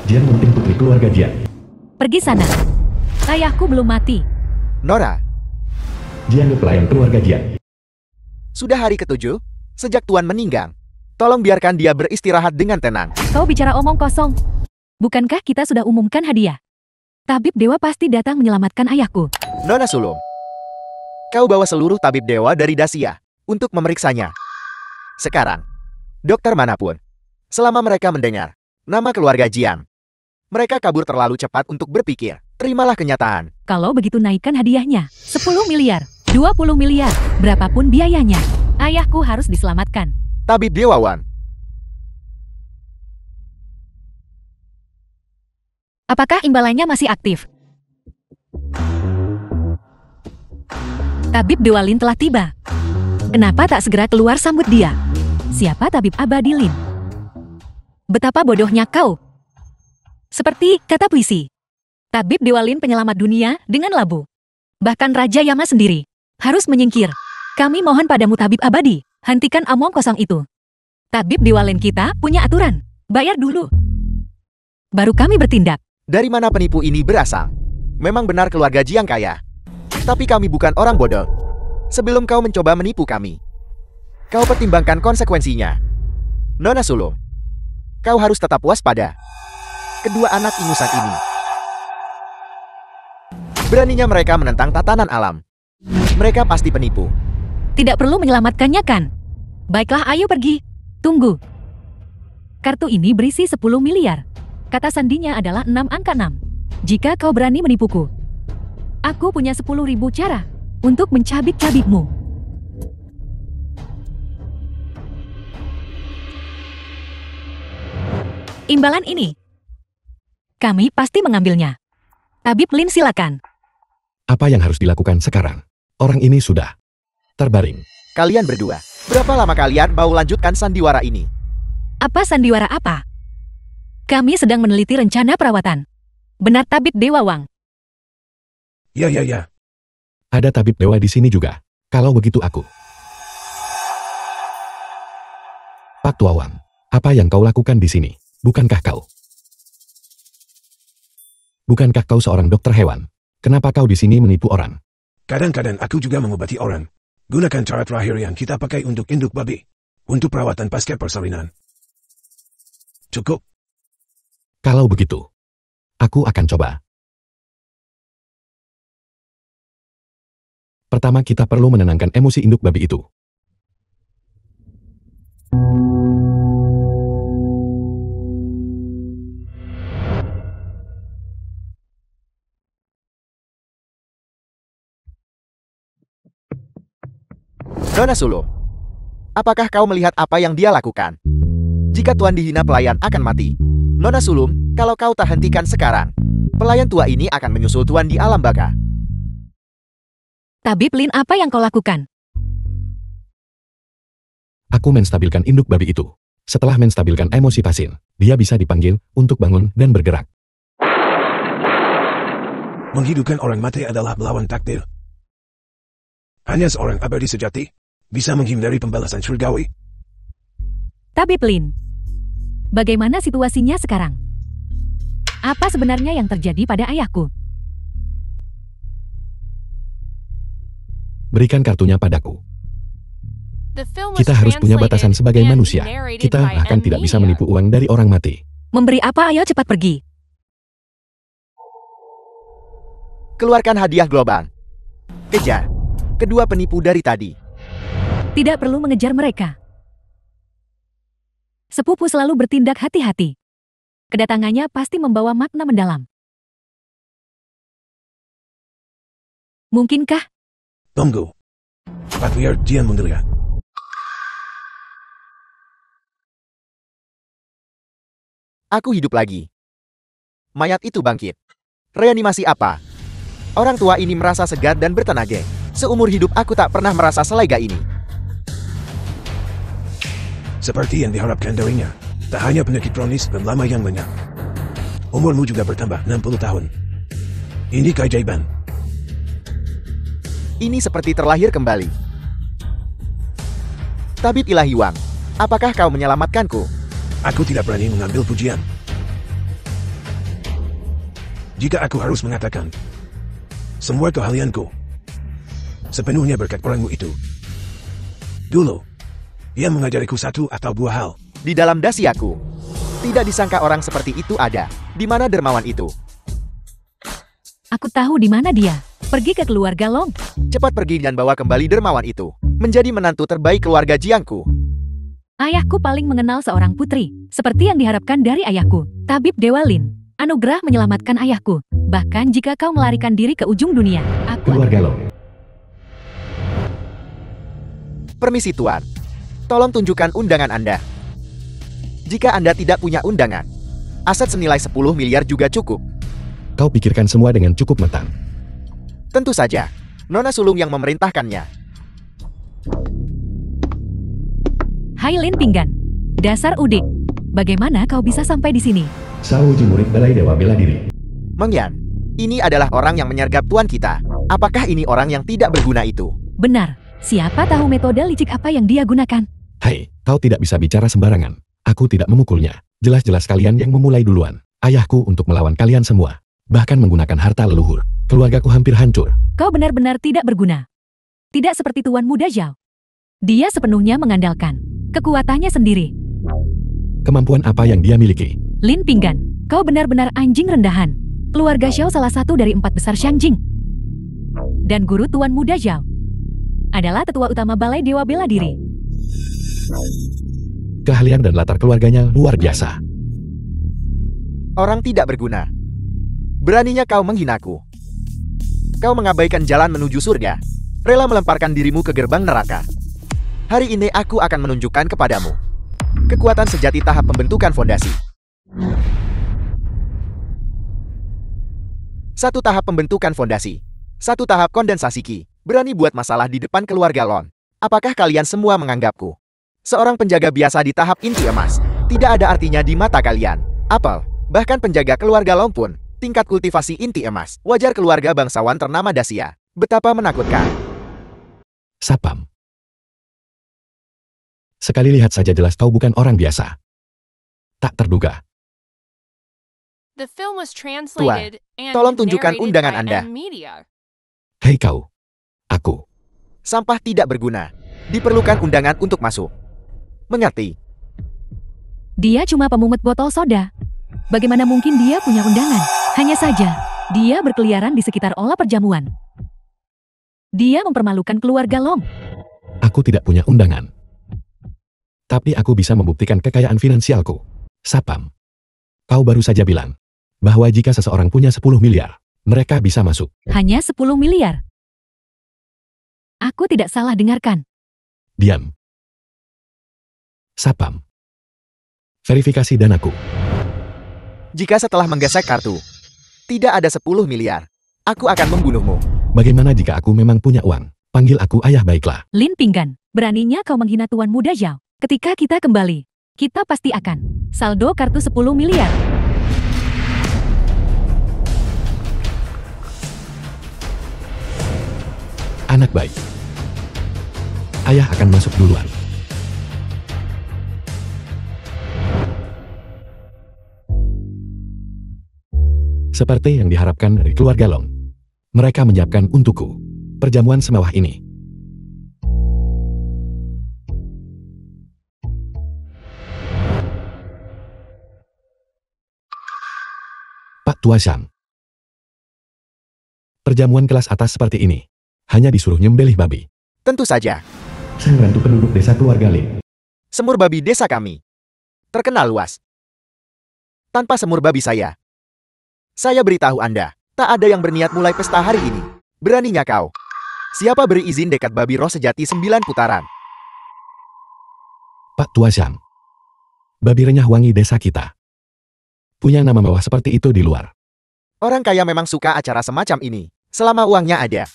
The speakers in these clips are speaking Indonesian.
Jian Munting putri keluarga Jian. Pergi sana. Ayahku belum mati. Nora, Jian pelayan keluarga Jian. sudah hari ke-7 sejak Tuan meninggal. Tolong biarkan dia beristirahat dengan tenang. Kau bicara omong kosong. Bukankah kita sudah umumkan hadiah? Tabib dewa pasti datang menyelamatkan ayahku. Nona Sulung, kau bawa seluruh tabib dewa dari Dacia untuk memeriksanya. Sekarang, dokter manapun, selama mereka mendengar nama keluarga Jian, mereka kabur terlalu cepat untuk berpikir. Terimalah kenyataan. Kalau begitu naikkan hadiahnya. 10 miliar, 20 miliar, berapapun biayanya. Ayahku harus diselamatkan. Tabib Dewawan, Apakah imbalannya masih aktif? Tabib Dewa Lin telah tiba. Kenapa tak segera keluar sambut dia? Siapa Tabib Abadi Lin? Betapa bodohnya kau. Seperti kata puisi. Tabib Dewa Lin penyelamat dunia dengan labu. Bahkan Raja Yama sendiri harus menyingkir. Kami mohon padamu Tabib Abadi, hentikan omong kosong itu. Tabib Dewa Lin kita punya aturan. Bayar dulu. Baru kami bertindak. dari mana penipu ini berasal? Memang benar keluarga Jiang kaya. Tapi kami bukan orang bodoh. Sebelum kau mencoba menipu kami, kau pertimbangkan konsekuensinya. Nona Sulung, kau harus tetap waspada. Kedua anak ingusan ini, beraninya mereka menentang tatanan alam. Mereka pasti penipu. Tidak perlu menyelamatkannya kan? Baiklah, ayo pergi. Tunggu. Kartu ini berisi 10 miliar. Kata sandinya adalah 6 angka 6. Jika kau berani menipuku, aku punya 10.000 cara untuk mencabik-cabikmu. Imbalan ini, kami pasti mengambilnya. Tabib Lin, silakan. Apa yang harus dilakukan sekarang? Orang ini sudah terbaring. Kalian berdua, berapa lama kalian mau lanjutkan sandiwara ini? Apa sandiwara apa? Kami sedang meneliti rencana perawatan. Benar Tabib Dewa Wang? Ya. Ada tabib dewa di sini juga. Kalau begitu aku. Pak Tua Wang, apa yang kau lakukan di sini? Bukankah kau seorang dokter hewan? Kenapa kau di sini menipu orang? Kadang-kadang aku juga mengobati orang. Gunakan cara terakhir yang kita pakai untuk induk babi. Untuk perawatan pasca persalinan. Cukup. Kalau begitu, aku akan coba. Pertama kita perlu menenangkan emosi induk babi itu. Nona Sulung, apakah kau melihat apa yang dia lakukan? Jika Tuan dihina, pelayan akan mati. Nona Sulung, kalau kau tak hentikan sekarang, pelayan tua ini akan menyusul Tuan di alam baka. Tabib Lin, apa yang kau lakukan? Aku menstabilkan induk babi itu. Setelah menstabilkan emosi pasien, dia bisa dipanggil untuk bangun dan bergerak. Menghidupkan orang mati adalah melawan takdir. Hanya seorang abadi sejati bisa menghindari pembalasan surgawi. Tabib Lin, bagaimana situasinya sekarang? Apa sebenarnya yang terjadi pada ayahku? Berikan kartunya padaku. Kita harus punya batasan sebagai manusia. Kita bahkan tidak bisa menipu uang dari orang mati. Memberi apa? Ayo cepat pergi. Keluarkan hadiah gelombang. Kejar kedua penipu dari tadi. Tidak perlu mengejar mereka. Sepupu selalu bertindak hati-hati. Kedatangannya pasti membawa makna mendalam. Mungkinkah? Tunggu. Patriark Jian menggeliat. Aku hidup lagi. Mayat itu bangkit. Reanimasi apa? Orang tua ini merasa segar dan bertenaga. Seumur hidup aku tak pernah merasa selega ini. Seperti yang diharapkan darinya, tak hanya penyakit kronis dan lama yang banyak. Umurmu juga bertambah 60 tahun. Ini keajaiban. Ini seperti terlahir kembali. Tabib Ilahi Wang, apakah kau menyelamatkanku? Aku tidak berani mengambil pujian. Jika aku harus mengatakan, semua keahlianku sepenuhnya berkat orangmu itu. Dulu, ia mengajariku satu atau dua hal. Di dalam dasiaku, tidak disangka orang seperti itu ada. Di mana dermawan itu? Aku tahu di mana dia. Pergi ke keluarga Long. Cepat pergi dan bawa kembali dermawan itu. Menjadi menantu terbaik keluarga Jiangku. Ayahku paling mengenal seorang putri, seperti yang diharapkan dari ayahku, Tabib Dewa Lin. Anugerah menyelamatkan ayahku. Bahkan jika kau melarikan diri ke ujung dunia, aku... Keluarga Long. Permisi Tuan. Tolong tunjukkan undangan Anda. Jika Anda tidak punya undangan, aset senilai 10 miliar juga cukup. Kau pikirkan semua dengan cukup matang. Tentu saja, Nona Sulung yang memerintahkannya. Hai Lin Pinggan. Dasar udik. Bagaimana kau bisa sampai di sini? Sao Uji murid Balai Dewa Bela Diri. Mengyan, ini adalah orang yang menyergap Tuan kita. Apakah ini orang yang tidak berguna itu? Benar. Siapa tahu metode licik apa yang dia gunakan? Hai, kau tidak bisa bicara sembarangan. Aku tidak memukulnya. Jelas-jelas kalian yang memulai duluan. Ayahku untuk melawan kalian semua. Bahkan menggunakan harta leluhur. Keluargaku hampir hancur. Kau benar-benar tidak berguna. Tidak seperti Tuan Muda Zhao. Dia sepenuhnya mengandalkan kekuatannya sendiri. Kemampuan apa yang dia miliki? Lin Pinggan, kau benar-benar anjing rendahan. Keluarga Xiao salah satu dari 4 besar Shangjing. Dan guru Tuan Muda Zhao adalah tetua utama Balai Dewa Bela Diri. Keahlian dan latar keluarganya luar biasa. Orang tidak berguna. Beraninya kau menghinaku. Kau mengabaikan jalan menuju surga. Rela melemparkan dirimu ke gerbang neraka. Hari ini aku akan menunjukkan kepadamu kekuatan sejati tahap pembentukan fondasi. Satu tahap pembentukan fondasi. Satu tahap kondensasi Qi. Berani buat masalah di depan keluarga Lon. Apakah kalian semua menganggapku seorang penjaga biasa di tahap inti emas? Tidak ada artinya di mata kalian. Apel, bahkan penjaga keluarga Long pun tingkat kultivasi inti emas. Wajar keluarga bangsawan ternama Dacia. Betapa menakutkan. Sapam. Sekali lihat saja jelas kau bukan orang biasa. Tak terduga. Tuan, tolong tunjukkan undangan Anda. Hei kau. Aku. Sampah tidak berguna. Diperlukan undangan untuk masuk. Mengerti? Dia cuma pemungut botol soda. Bagaimana mungkin dia punya undangan? Hanya saja, dia berkeliaran di sekitar olah perjamuan. Dia mempermalukan keluarga Long. Aku tidak punya undangan. Tapi aku bisa membuktikan kekayaan finansialku. Sapam. Kau baru saja bilang bahwa jika seseorang punya 10 miliar, mereka bisa masuk. Hanya 10 miliar. Aku tidak salah dengarkan. Diam. Sapam. Verifikasi danaku. Jika setelah menggesek kartu, tidak ada 10 miliar, aku akan membunuhmu. Bagaimana jika aku memang punya uang? Panggil aku ayah baiklah. Lin Pinggan, beraninya kau menghina Tuan Muda Zhao. Ketika kita kembali, kita pasti akan saldo kartu 10 miliar. Anak baik. Ayah akan masuk duluan. Seperti yang diharapkan dari keluarga Long. Mereka menyiapkan untukku perjamuan semewah ini. Pak Tua Shang. Perjamuan kelas atas seperti ini. Hanya disuruh nyembelih babi. Tentu saja. Saya membantu penduduk desa keluarga Lin. Semur babi desa kami terkenal luas. Tanpa semur babi saya beritahu Anda, tak ada yang berniat mulai pesta hari ini. Beraninya kau. Siapa beri izin dekat babi roh sejati 9 putaran? Pak Tua Shang. Babi renyah wangi desa kita. Punya nama mewah seperti itu di luar. Orang kaya memang suka acara semacam ini, selama uangnya ada.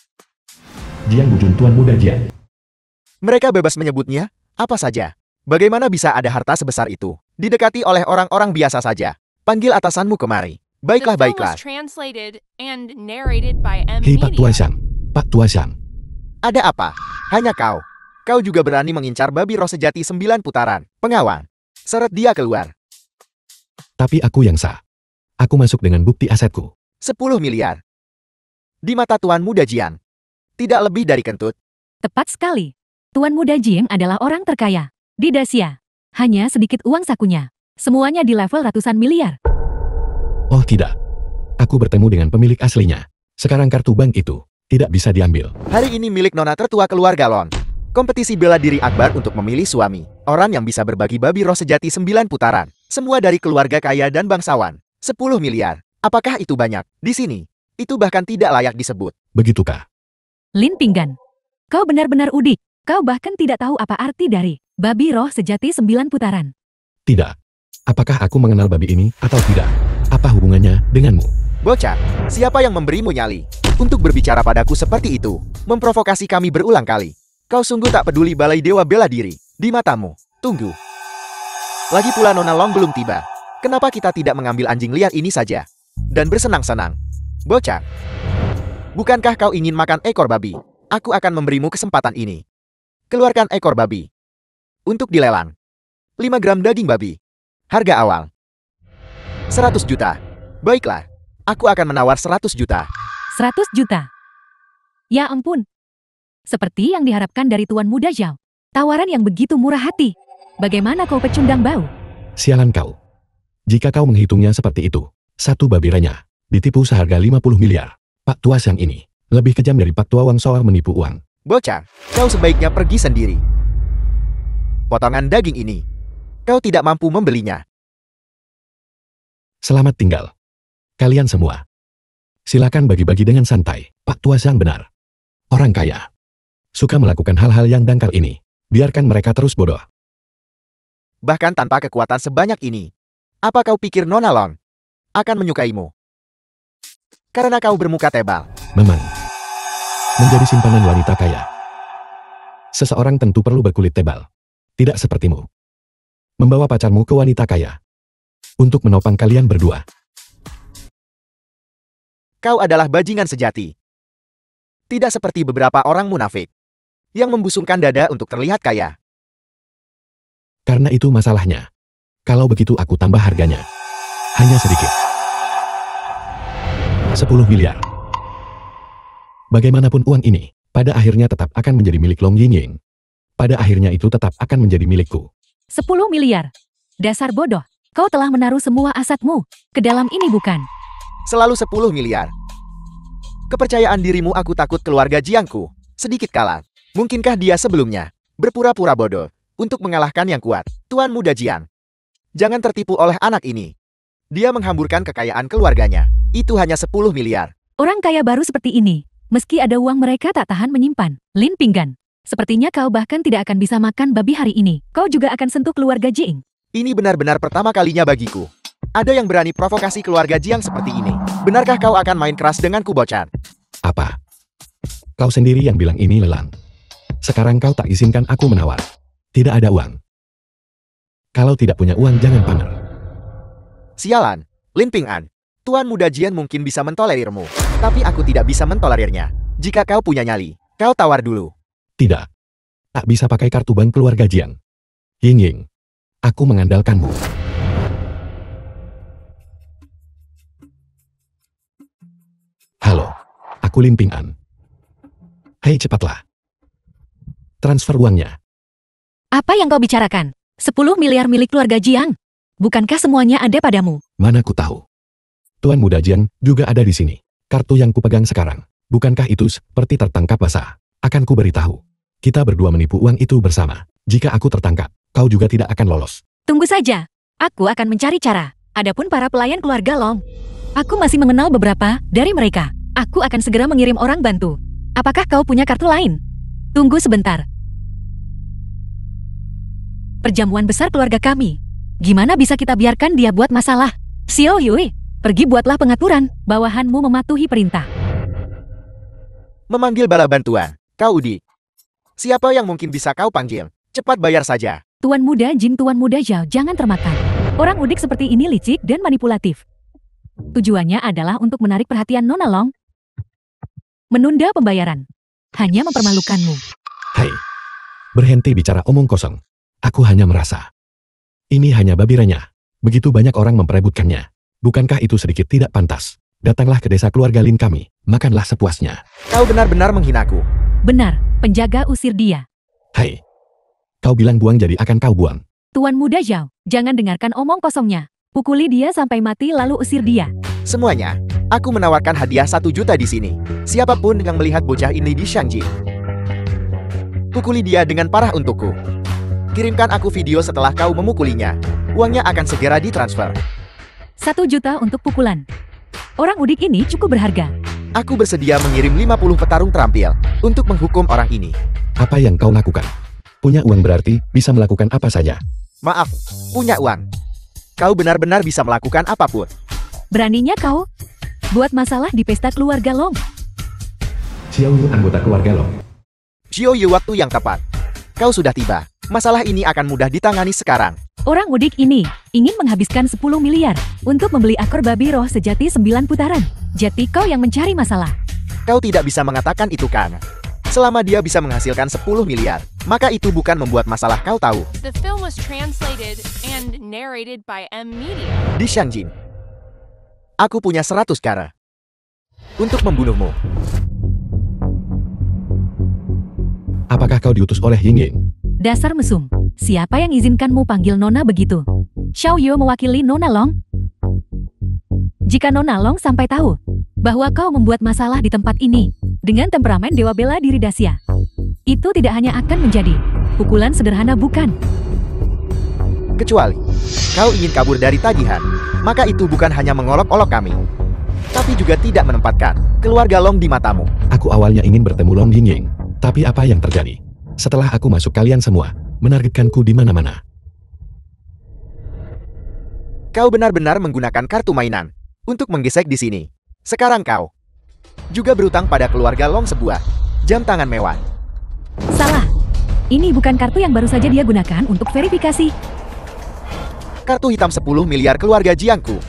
Jiang Bujun Tuan Muda Jiang. Mereka bebas menyebutnya apa saja. Bagaimana bisa ada harta sebesar itu didekati oleh orang-orang biasa saja? Panggil atasanmu kemari. Baiklah, baiklah. Hei Pak Tua Shang. Pak Tua Shang. Ada apa? Hanya kau. Kau juga berani mengincar babi roh sejati 9 putaran. Pengawal. Seret dia keluar. Tapi aku yang sah. Aku masuk dengan bukti asetku. 10 miliar. Di mata Tuan Muda Jiang, tidak lebih dari kentut. Tepat sekali. Tuan Muda Jiang adalah orang terkaya di Dacia. Hanya sedikit uang sakunya. Semuanya di level ratusan miliar. Oh tidak. Aku bertemu dengan pemilik aslinya. Sekarang kartu bank itu tidak bisa diambil. Hari ini milik nona tertua keluarga Long. Kompetisi bela diri akbar untuk memilih suami. Orang yang bisa berbagi babi roh sejati 9 putaran. Semua dari keluarga kaya dan bangsawan. 10 miliar. Apakah itu banyak? Di sini, itu bahkan tidak layak disebut. Begitukah? Lin Pinggan. Kau benar-benar udik. Kau bahkan tidak tahu apa arti dari babi roh sejati 9 putaran. Tidak. Apakah aku mengenal babi ini atau tidak? Apa hubungannya denganmu? Bocah, siapa yang memberimu nyali? Untuk berbicara padaku seperti itu, memprovokasi kami berulang kali. Kau sungguh tak peduli balai dewa bela diri. Di matamu, tunggu. Lagi pula Nona Long belum tiba. Kenapa kita tidak mengambil anjing liar ini saja? Dan bersenang-senang. Bocah, bukankah kau ingin makan ekor babi? Aku akan memberimu kesempatan ini. Keluarkan ekor babi. Untuk dilelang. 5 gram daging babi. Harga awal 100 juta. Baiklah, aku akan menawar 100 juta. 100 juta. Ya ampun. Seperti yang diharapkan dari Tuan Muda Zhao. Tawaran yang begitu murah hati. Bagaimana kau pecundang bau? Sialan kau. Jika kau menghitungnya seperti itu, satu babi renyah ditipu seharga 50 miliar. Pak Tua Siang ini lebih kejam dari Pak Tua Wang soal menipu uang. Bocah, kau sebaiknya pergi sendiri. Potongan daging ini, kau tidak mampu membelinya. Selamat tinggal. Kalian semua. Silakan bagi-bagi dengan santai. Pak Tua Siang benar. Orang kaya suka melakukan hal-hal yang dangkal ini. Biarkan mereka terus bodoh. Bahkan tanpa kekuatan sebanyak ini, apa kau pikir Nona Long akan menyukaimu? Karena kau bermuka tebal. Memang. Menjadi simpanan wanita kaya. Seseorang tentu perlu berkulit tebal. Tidak sepertimu. Membawa pacarmu ke wanita kaya. Untuk menopang kalian berdua. Kau adalah bajingan sejati. Tidak seperti beberapa orang munafik yang membusungkan dada untuk terlihat kaya. Karena itu masalahnya. Kalau begitu aku tambah harganya. Hanya sedikit. 10 miliar. Bagaimanapun uang ini, pada akhirnya tetap akan menjadi milik Long Yingying. Pada akhirnya itu tetap akan menjadi milikku. 10 miliar. Dasar bodoh. Kau telah menaruh semua asetmu ke dalam ini bukan? Selalu 10 miliar. Kepercayaan dirimu aku takut keluarga Jiangku. Sedikit kalah. Mungkinkah dia sebelumnya berpura-pura bodoh untuk mengalahkan yang kuat, Tuan Muda Jiang? Jangan tertipu oleh anak ini. Dia menghamburkan kekayaan keluarganya. Itu hanya 10 miliar. Orang kaya baru seperti ini. Meski ada uang mereka tak tahan menyimpan. Lin Pinggan. Sepertinya kau bahkan tidak akan bisa makan babi hari ini. Kau juga akan sentuh keluarga Jiang. Ini benar-benar pertama kalinya bagiku. Ada yang berani provokasi keluarga Jiang seperti ini. Benarkah kau akan main keras denganku, bocah? Apa? Kau sendiri yang bilang ini lelang. Sekarang kau tak izinkan aku menawar. Tidak ada uang. Kalau tidak punya uang jangan pamer. Sialan, Lin Ping'an. Tuan Muda Jian mungkin bisa mentolerirmu. Tapi aku tidak bisa mentolerirnya. Jika kau punya nyali, kau tawar dulu. Tidak. Tak bisa pakai kartu bank keluarga Jiang. Ying-Ying. Aku mengandalkanmu. Halo. Aku Lin Ping'an. Hei cepatlah. Transfer uangnya. Apa yang kau bicarakan? 10 miliar milik keluarga Jiang? Bukankah semuanya ada padamu? Mana ku tahu. Tuan Muda Jian juga ada di sini. Kartu yang kupegang sekarang. Bukankah itu seperti tertangkap basah? Akan ku beritahu. Kita berdua menipu uang itu bersama. Jika aku tertangkap, kau juga tidak akan lolos. Tunggu saja. Aku akan mencari cara. Adapun para pelayan keluarga Long, aku masih mengenal beberapa dari mereka. Aku akan segera mengirim orang bantu. Apakah kau punya kartu lain? Tunggu sebentar. Perjamuan besar keluarga kami. Gimana bisa kita biarkan dia buat masalah? Xiao Yui, pergi buatlah pengaturan. Bawahanmu mematuhi perintah. Memanggil bala bantuan. Kau Udi. Siapa yang mungkin bisa kau panggil? Cepat bayar saja. Tuan Muda Jin, Tuan Muda Zhao, jangan termakan. Orang udik seperti ini licik dan manipulatif. Tujuannya adalah untuk menarik perhatian Nona Long. Menunda pembayaran. Hanya mempermalukanmu. Hai. Berhenti bicara omong kosong. Aku hanya merasa. Ini hanya babi renyah. Begitu banyak orang memperebutkannya. Bukankah itu sedikit tidak pantas? Datanglah ke desa keluarga Lin kami, makanlah sepuasnya. Kau benar-benar menghinaku. Benar, penjaga usir dia. Hai. Kau bilang buang jadi akan kau buang. Tuan muda Zhao, jangan dengarkan omong kosongnya. Pukuli dia sampai mati lalu usir dia. Semuanya, aku menawarkan hadiah 1 juta di sini. Siapapun yang melihat bocah ini di Shangjin. Pukuli dia dengan parah untukku. Kirimkan aku video setelah kau memukulinya. Uangnya akan segera ditransfer. 1 juta untuk pukulan. Orang udik ini cukup berharga. Aku bersedia mengirim 50 petarung terampil untuk menghukum orang ini. Apa yang kau lakukan? Punya uang berarti bisa melakukan apa saja. Maaf, punya uang. Kau benar-benar bisa melakukan apapun. Beraninya kau buat masalah di pesta keluarga Long. Xiao Yu anggota keluarga Long. Xiao Yu, waktu yang tepat. Kau sudah tiba. Masalah ini akan mudah ditangani sekarang. Orang udik ini ingin menghabiskan 10 miliar untuk membeli akor babi roh sejati 9 putaran. Jadi kau yang mencari masalah. Kau tidak bisa mengatakan itu kan? Selama dia bisa menghasilkan 10 miliar, maka itu bukan membuat masalah, kau tahu. The film was translated and narrated by M Media. Di Shangjin, aku punya 100 cara untuk membunuhmu. Apakah kau diutus oleh Ying? Dasar mesum. Siapa yang izinkanmu panggil Nona begitu? Xiao Yu mewakili Nona Long? Jika Nona Long sampai tahu bahwa kau membuat masalah di tempat ini dengan temperamen dewa bela diri Dacia, itu tidak hanya akan menjadi pukulan sederhana, bukan? Kecuali kau ingin kabur dari tagihan, maka itu bukan hanya mengolok-olok kami, tapi juga tidak menempatkan keluarga Long di matamu. Aku awalnya ingin bertemu Long Ying, tapi apa yang terjadi? Setelah aku masuk, kalian semua menargetkanku di mana-mana. Kau benar-benar menggunakan kartu mainan untuk menggesek di sini. Sekarang kau juga berutang pada keluarga Long sebuah jam tangan mewah. Salah. Ini bukan kartu yang baru saja dia gunakan untuk verifikasi. Kartu hitam 10 miliar keluarga Jiangku.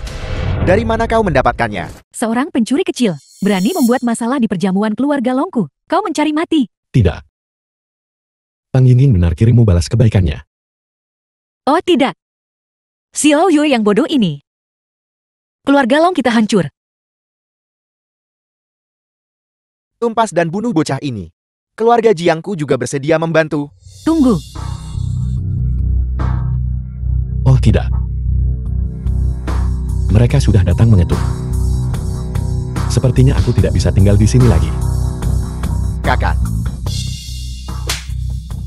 Dari mana kau mendapatkannya? Seorang pencuri kecil berani membuat masalah di perjamuan keluarga Longku. Kau mencari mati. Tidak. Pang Ying benar kirimmu balas kebaikannya. Oh tidak. Xiao Yu yang bodoh ini. Keluarga Long kita hancur. Tumpas dan bunuh bocah ini. Keluarga Jiangku juga bersedia membantu. Tunggu. Oh tidak. Mereka sudah datang mengetuk. Sepertinya aku tidak bisa tinggal di sini lagi. Kakak.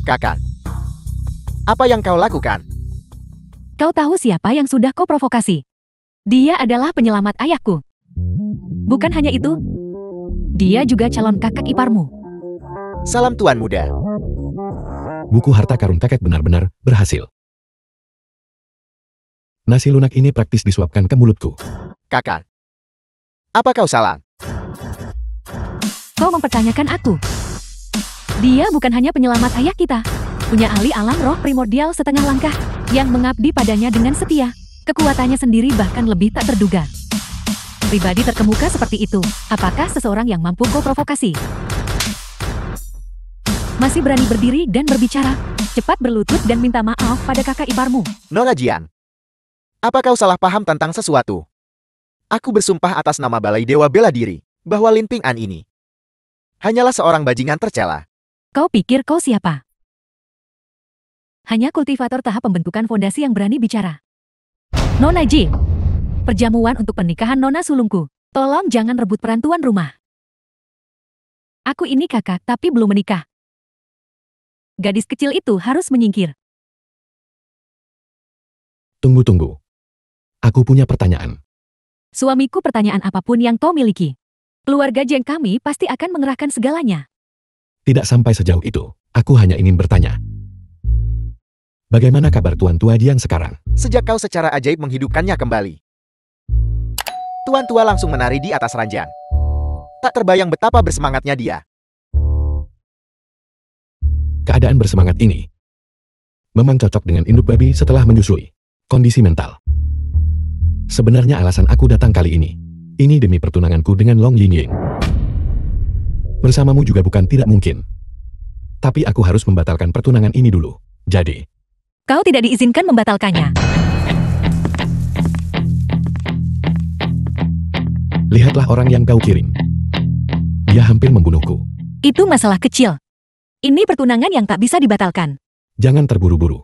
Kakak. Apa yang kau lakukan? Kau tahu siapa yang sudah kau provokasi? Dia adalah penyelamat ayahku. Bukan hanya itu, dia juga calon kakak iparmu. Salam Tuan Muda. Buku harta karun kakek benar-benar berhasil. Nasi lunak ini praktis disuapkan ke mulutku. Kakak. Apa kau salah? Kau mempertanyakan aku. Dia bukan hanya penyelamat ayah kita, punya ahli alam roh primordial setengah langkah, yang mengabdi padanya dengan setia. Kekuatannya sendiri bahkan lebih tak terduga. Pribadi terkemuka seperti itu, apakah seseorang yang mampu kau provokasi? Masih berani berdiri dan berbicara, cepat berlutut dan minta maaf pada kakak iparmu. Nona Jian. Apa kau salah paham tentang sesuatu? Aku bersumpah atas nama Balai Dewa Bela Diri, bahwa Lin Ping An ini hanyalah seorang bajingan tercela. Kau pikir kau siapa? Hanya kultivator tahap pembentukan fondasi yang berani bicara. Nona Ji, perjamuan untuk pernikahan Nona sulungku. Tolong jangan rebut peran tuan rumah. Aku ini kakak tapi belum menikah. Gadis kecil itu harus menyingkir. Tunggu. Aku punya pertanyaan. Suamiku, pertanyaan apapun yang kau miliki. Keluarga Jeng kami pasti akan mengerahkan segalanya. Tidak sampai sejauh itu. Aku hanya ingin bertanya. Bagaimana kabar Tuan Tua Jiang sekarang? Sejak kau secara ajaib menghidupkannya kembali, Tuan Tua langsung menari di atas ranjang. Tak terbayang betapa bersemangatnya dia. Keadaan bersemangat ini memang cocok dengan induk babi setelah menyusui kondisi mental. Sebenarnya alasan aku datang kali ini demi pertunanganku dengan Long Ying. Bersamamu juga bukan tidak mungkin. Tapi aku harus membatalkan pertunangan ini dulu. Jadi, kau tidak diizinkan membatalkannya. Lihatlah orang yang kau kirim. Dia hampir membunuhku. Itu masalah kecil. Ini pertunangan yang tak bisa dibatalkan. Jangan terburu-buru.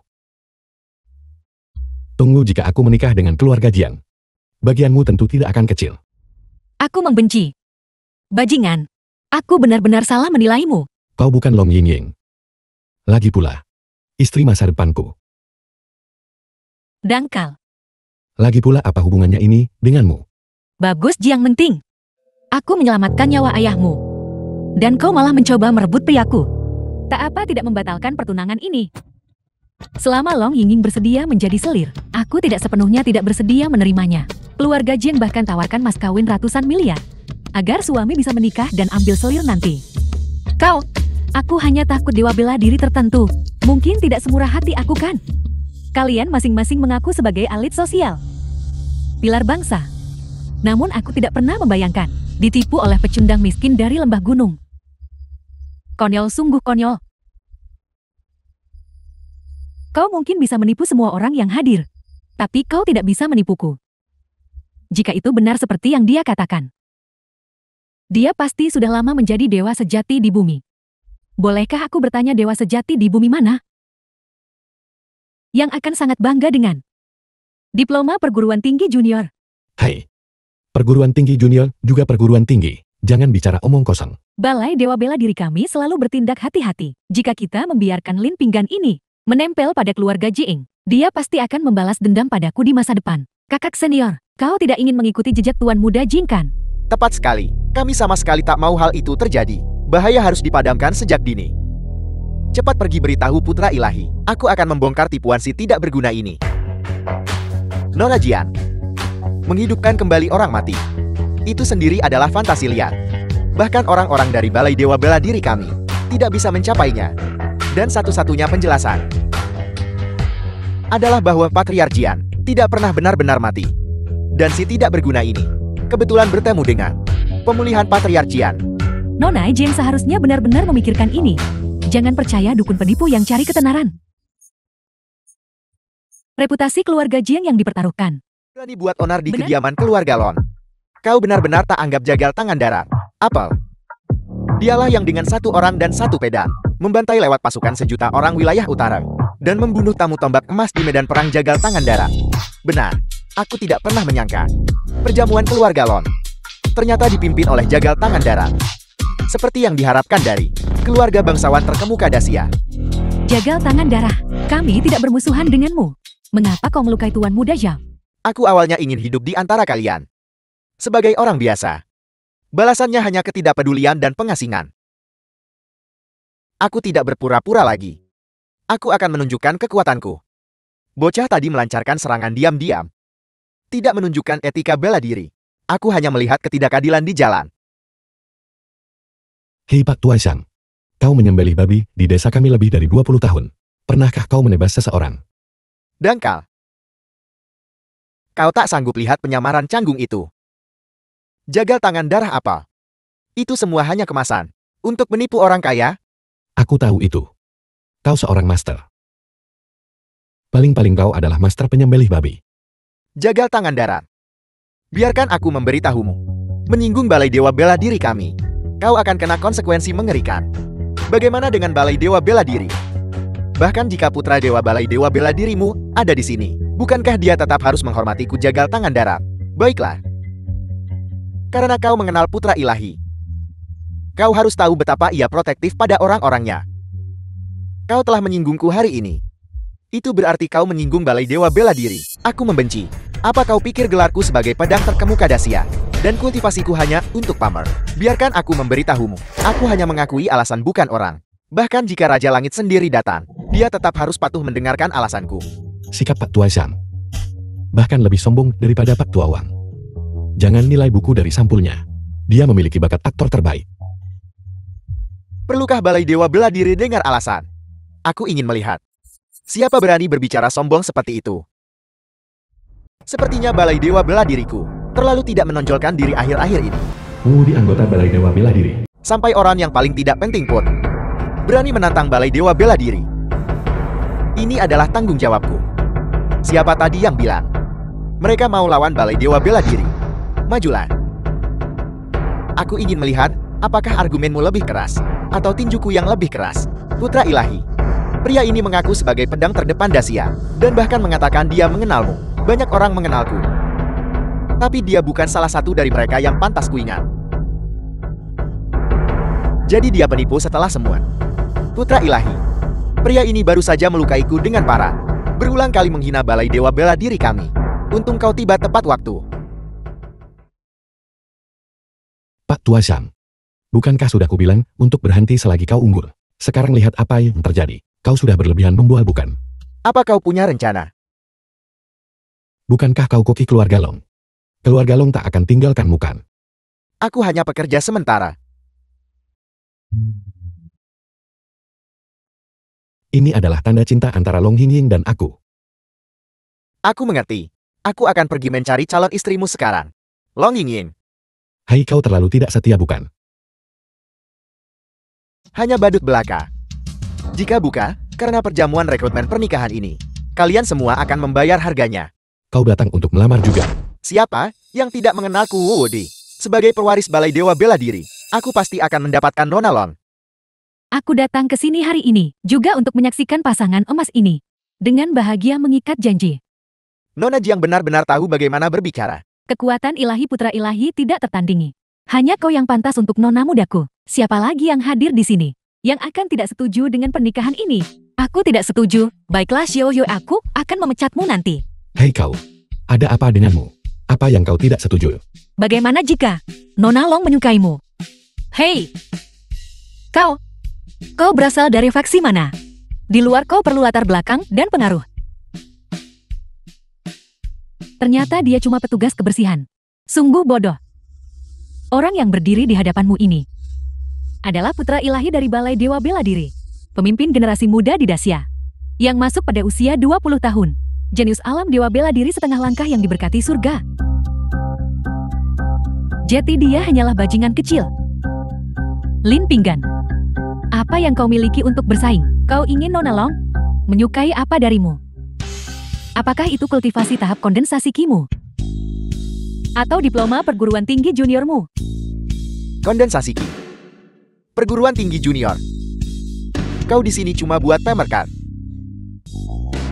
Tunggu jika aku menikah dengan keluarga Jiang. Bagianmu tentu tidak akan kecil. Aku membenci. Bajingan. Aku benar-benar salah menilaimu. Kau bukan Long Yingying. Lagi pula, istri masa depanku. Dangkal. Lagi pula apa hubungannya ini denganmu? Bagus Jiang Menting. Aku menyelamatkan nyawa ayahmu. Dan kau malah mencoba merebut priaku. Tak apa tidak membatalkan pertunangan ini. Selama Long Yingying bersedia menjadi selir, aku tidak sepenuhnya tidak bersedia menerimanya. Keluarga Jiang bahkan tawarkan mas kawin ratusan miliar. Agar suami bisa menikah dan ambil selir nanti. Aku hanya takut dewa bela diri tertentu. Mungkin tidak semurah hati aku kan? Kalian masing-masing mengaku sebagai elit sosial. Pilar bangsa. Namun aku tidak pernah membayangkan ditipu oleh pecundang miskin dari lembah gunung. Konyol, sungguh konyol. Kau mungkin bisa menipu semua orang yang hadir. Tapi kau tidak bisa menipuku. Jika itu benar seperti yang dia katakan. Dia pasti sudah lama menjadi dewa sejati di bumi. Bolehkah aku bertanya dewa sejati di bumi mana? Yang akan sangat bangga dengan diploma perguruan tinggi junior. Hai. Perguruan tinggi junior juga perguruan tinggi. Jangan bicara omong kosong. Balai Dewa Bela Diri kami selalu bertindak hati-hati. Jika kita membiarkan Lin Pinggan ini menempel pada keluarga Jiang, dia pasti akan membalas dendam padaku di masa depan. Kakak senior, kau tidak ingin mengikuti jejak tuan muda Jing kan? Tepat sekali. Kami sama sekali tak mau hal itu terjadi. Bahaya harus dipadamkan sejak dini. Cepat pergi beritahu putra ilahi. Aku akan membongkar tipuan si tidak berguna ini. Nona Jian. Menghidupkan kembali orang mati. Itu sendiri adalah fantasi liar. Bahkan orang-orang dari Balai Dewa Bela Diri kami tidak bisa mencapainya. Dan satu-satunya penjelasan adalah bahwa Patriark Jian tidak pernah benar-benar mati. Dan si tidak berguna ini kebetulan bertemu dengan pemulihan Patriark Jian. Nona Jian seharusnya benar-benar memikirkan ini. Jangan percaya dukun penipu yang cari ketenaran. Reputasi keluarga Jiang yang dipertaruhkan. Berani buat onar di Benar? kediaman keluarga Lon. Kau benar-benar tak anggap jagal tangan darat. Apel. Dialah yang dengan satu orang dan satu pedang membantai lewat pasukan sejuta orang wilayah utara dan membunuh tamu tombak emas di medan perang jagal tangan darat. Benar, aku tidak pernah menyangka perjamuan keluarga Lon ternyata dipimpin oleh jagal tangan darat. Seperti yang diharapkan dari keluarga bangsawan terkemuka Dacia. Jagal tangan darah, kami tidak bermusuhan denganmu. Mengapa kau melukai tuan muda Zhao? Aku awalnya ingin hidup di antara kalian sebagai orang biasa. Balasannya hanya ketidakpedulian dan pengasingan. Aku tidak berpura-pura lagi. Aku akan menunjukkan kekuatanku. Bocah tadi melancarkan serangan diam-diam. Tidak menunjukkan etika bela diri. Aku hanya melihat ketidakadilan di jalan. Hei Pak Tuaisang. Kau menyembelih babi di desa kami lebih dari 20 tahun. Pernahkah kau menebas seseorang? Dangkal. Kau tak sanggup lihat penyamaran canggung itu. Jagal tangan darah apa? Itu semua hanya kemasan. Untuk menipu orang kaya? Aku tahu itu. Kau seorang master. Paling-paling kau adalah master penyembelih babi. Jagal tangan darat. Biarkan aku memberitahumu. Menyinggung Balai Dewa Bela Diri kami. Kau akan kena konsekuensi mengerikan. Bagaimana dengan Balai Dewa Bela Diri? Bahkan jika putra Dewa Balai Dewa Bela Dirimu ada di sini, bukankah dia tetap harus menghormatiku jagal tangan darat? Baiklah. Karena kau mengenal putra ilahi. Kau harus tahu betapa ia protektif pada orang-orangnya. Kau telah menyinggungku hari ini. Itu berarti kau menyinggung Balai Dewa Bela Diri. Aku membenci. Apa kau pikir gelarku sebagai pedang terkemuka Dacia dan kultivasiku hanya untuk pamer? Biarkan aku memberitahumu. Aku hanya mengakui alasan bukan orang. Bahkan jika Raja Langit sendiri datang, dia tetap harus patuh mendengarkan alasanku. Sikap Pak Tuaisang bahkan lebih sombong daripada Pak Tuawang. Jangan nilai buku dari sampulnya. Dia memiliki bakat aktor terbaik. Perlukah Balai Dewa Bela Diri dengar alasan? Aku ingin melihat. Siapa berani berbicara sombong seperti itu? Sepertinya Balai Dewa Bela Diriku terlalu tidak menonjolkan diri akhir-akhir ini. Di anggota Balai Dewa Bela Diri. Sampai orang yang paling tidak penting pun berani menantang Balai Dewa Bela Diri. Ini adalah tanggung jawabku. Siapa tadi yang bilang mereka mau lawan Balai Dewa Bela Diri? Majulah. Aku ingin melihat, apakah argumenmu lebih keras, atau tinjuku yang lebih keras. Putra ilahi. Pria ini mengaku sebagai pedang terdepan Dacia, dan bahkan mengatakan dia mengenalmu. Banyak orang mengenalku. Tapi dia bukan salah satu dari mereka yang pantas kuingat. Jadi dia penipu setelah semua. Putra ilahi. Pria ini baru saja melukaiku dengan parah. Berulang kali menghina balai dewa bela diri kami. Untung kau tiba tepat waktu. Pak Tua Shang. Bukankah sudah kubilang untuk berhenti selagi kau unggul? Sekarang lihat apa yang terjadi. Kau sudah berlebihan membual bukan? Apa kau punya rencana? Bukankah kau koki keluarga Long? Keluarga Long tak akan tinggalkanmu kan? Aku hanya pekerja sementara. Ini adalah tanda cinta antara Long Hingying dan aku. Aku mengerti. Aku akan pergi mencari calon istrimu sekarang. Long Yingying. Hai, kau terlalu tidak setia bukan? Hanya badut belaka. Jika buka, karena perjamuan rekrutmen pernikahan ini, kalian semua akan membayar harganya. Kau datang untuk melamar juga. Siapa yang tidak mengenalku Wuwudi? Sebagai pewaris balai dewa bela diri, aku pasti akan mendapatkan Nona Long. Aku datang ke sini hari ini juga untuk menyaksikan pasangan emas ini. Dengan bahagia mengikat janji. Nona Jiang benar-benar tahu bagaimana berbicara. Kekuatan ilahi putra ilahi tidak tertandingi. Hanya kau yang pantas untuk nona mudaku. Siapa lagi yang hadir di sini yang akan tidak setuju dengan pernikahan ini? Aku tidak setuju. Baiklah Xiao Yo, aku akan memecatmu nanti. Hei kau, ada apa denganmu? Apa yang kau tidak setuju? Bagaimana jika Nona Long menyukaimu? Hei! Kau berasal dari faksi mana? Di luar kau perlu latar belakang dan pengaruh. Ternyata dia cuma petugas kebersihan. Sungguh bodoh. Orang yang berdiri di hadapanmu ini adalah putra ilahi dari Balai Dewa Bela Diri. Pemimpin generasi muda di Dacia. Yang masuk pada usia 20 tahun. Jenius alam Dewa Bela Diri setengah langkah yang diberkati surga. Jadi dia hanyalah bajingan kecil. Lin Pinggan. Apa yang kau miliki untuk bersaing? Kau ingin Nona Long? Menyukai apa darimu? Apakah itu kultivasi tahap kondensasi Kimu? Atau diploma perguruan tinggi juniormu? Kondensasi Ki. Perguruan tinggi junior. Kau di sini cuma buat pemerkat.